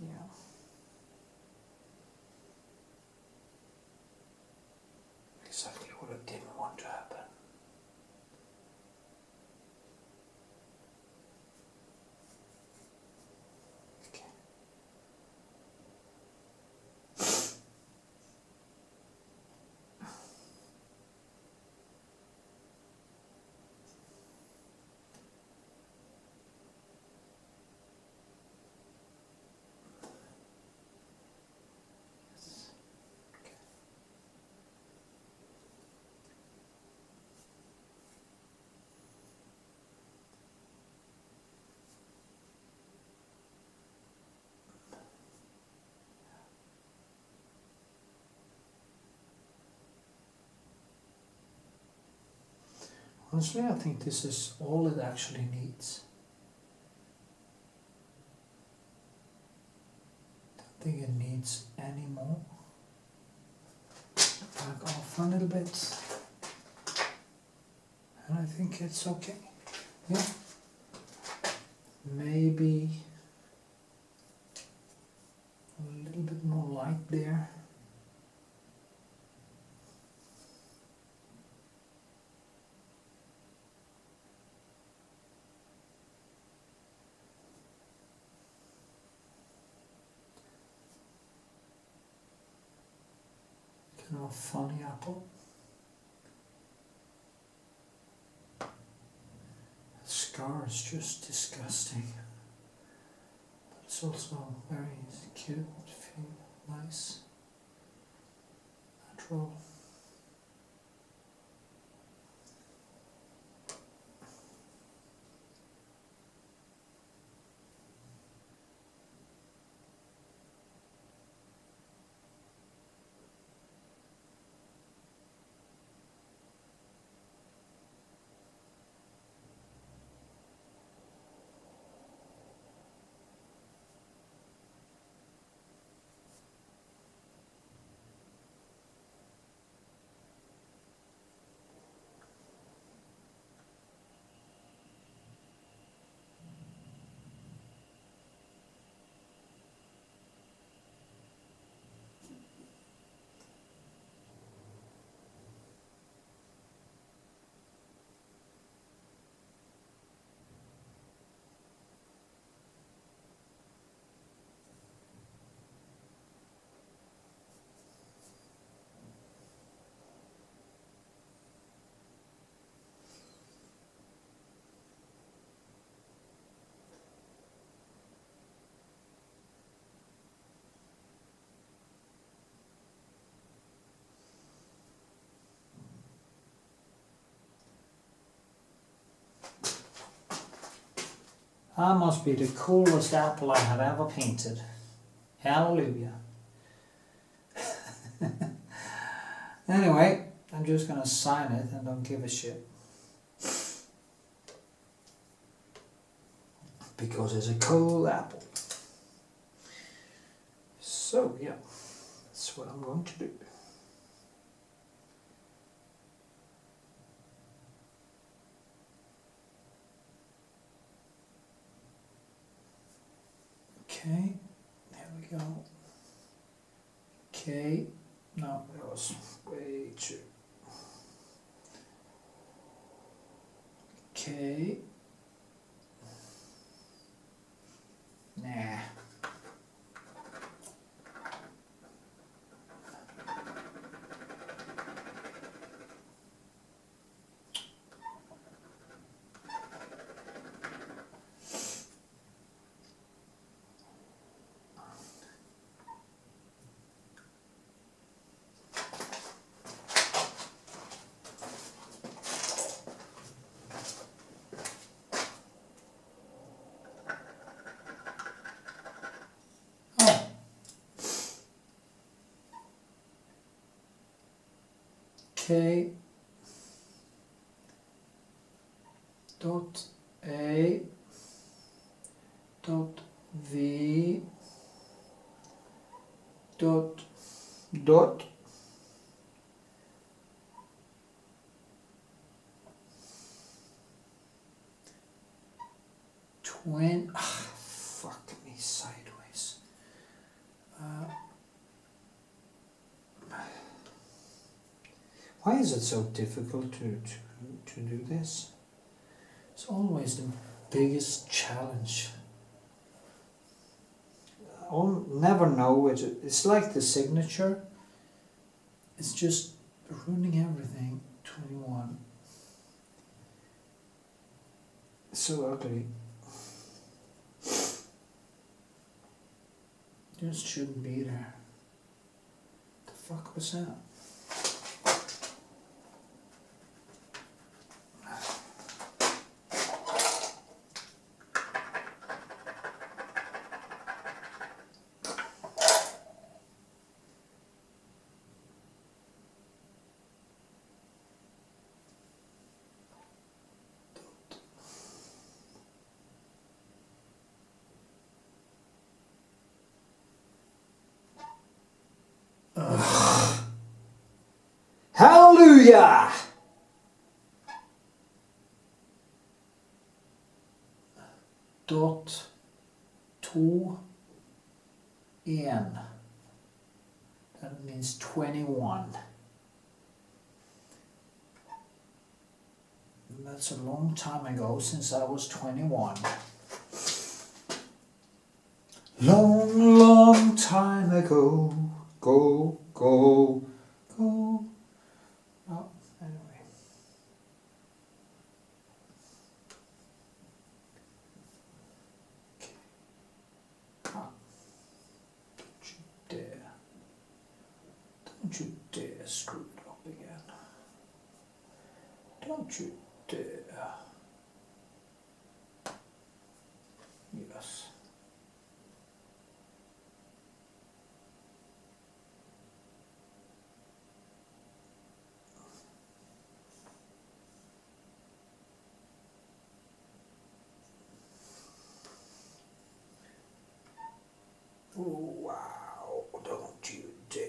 Yeah. Exactly what I didn't want to happen. Okay. Yes. Okay. Honestly, I think this is all it actually needs. I don't think it needs any more. Back off a little bit. And I think it's okay. Yeah. Maybe a little bit more light there. Kind of a funny apple. The scar is just disgusting. But it's also very cute, feel nice, natural. That must be the coolest apple I have ever painted. Hallelujah. Anyway, I'm just gonna sign it and don't give a shit. Because it's a cool apple. So yeah, that's what I'm going to do. Okay, there we go. Okay, no, that was way too. Okay. Nah. K dot A dot V dot dot fuck me sideways. Why is it so difficult to do this? It's always the biggest challenge. I'll never know it. It's like the signature. It's just ruining everything. 21. It's so ugly. Just shouldn't be there. The fuck was that? Hallelujah! Dot 2 en. That means 21. And that's a long time ago, since I was 21. Long, long time ago. Go, go, go. Oh, anyway. Okay. Ah. Don't you dare. Don't you dare screw it up again. Don't you dare. Yes. Oh, wow, don't you dare.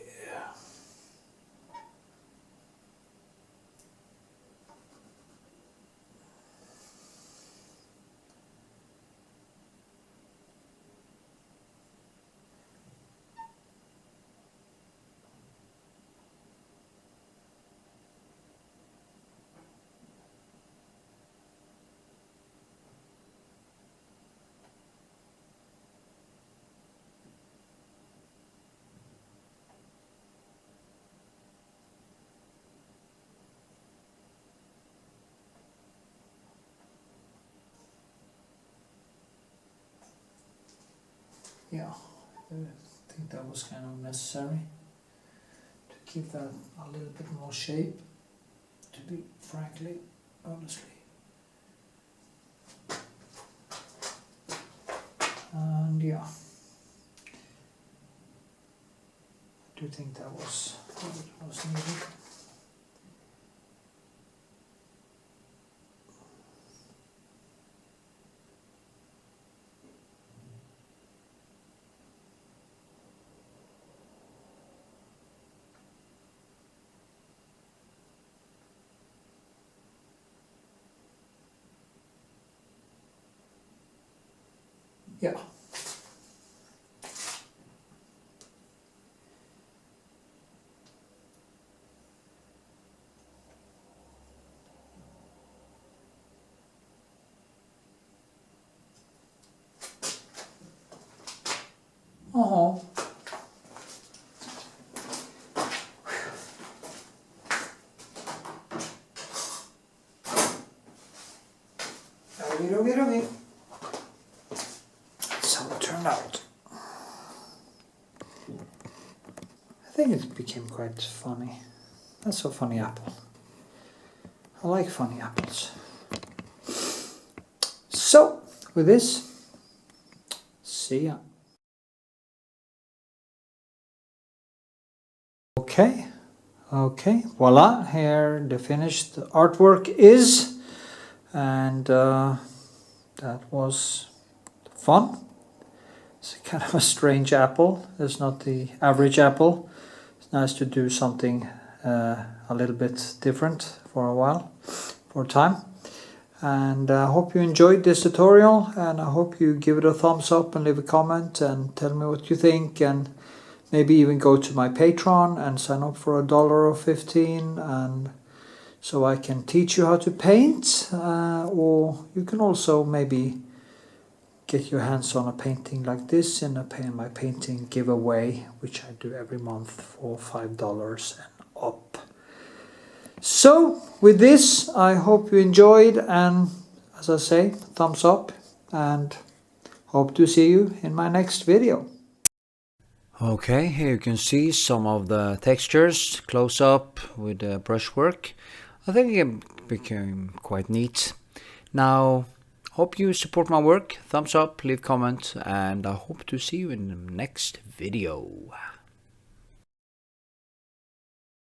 Yeah, I think that was kind of necessary to give that a little bit more shape, to be frankly, honestly. And yeah, I do think that was what it was needed. Yeah. Oh. That's how it turned out. I think it became quite funny. That's a funny apple. I like funny apples. So, with this, see ya. Okay, voila, here the finished artwork is, and that was fun. It's kind of a strange apple. It's not the average apple. It's nice to do something a little bit different for a while, for a time. And I hope you enjoyed this tutorial, and I hope you give it a thumbs up and leave a comment and tell me what you think, and maybe even go to my Patreon and sign up for $1 or 15, and so I can teach you how to paint, or you can also maybe get your hands on a painting like this in my painting giveaway, which I do every month for $5 and up. So with this, I hope you enjoyed, and as I say, thumbs up, and hope to see you in my next video. Okay, here you can see some of the textures close up with the brushwork. I think it became quite neat. Now, hope you support my work. Thumbs up, leave comment, and I hope to see you in the next video.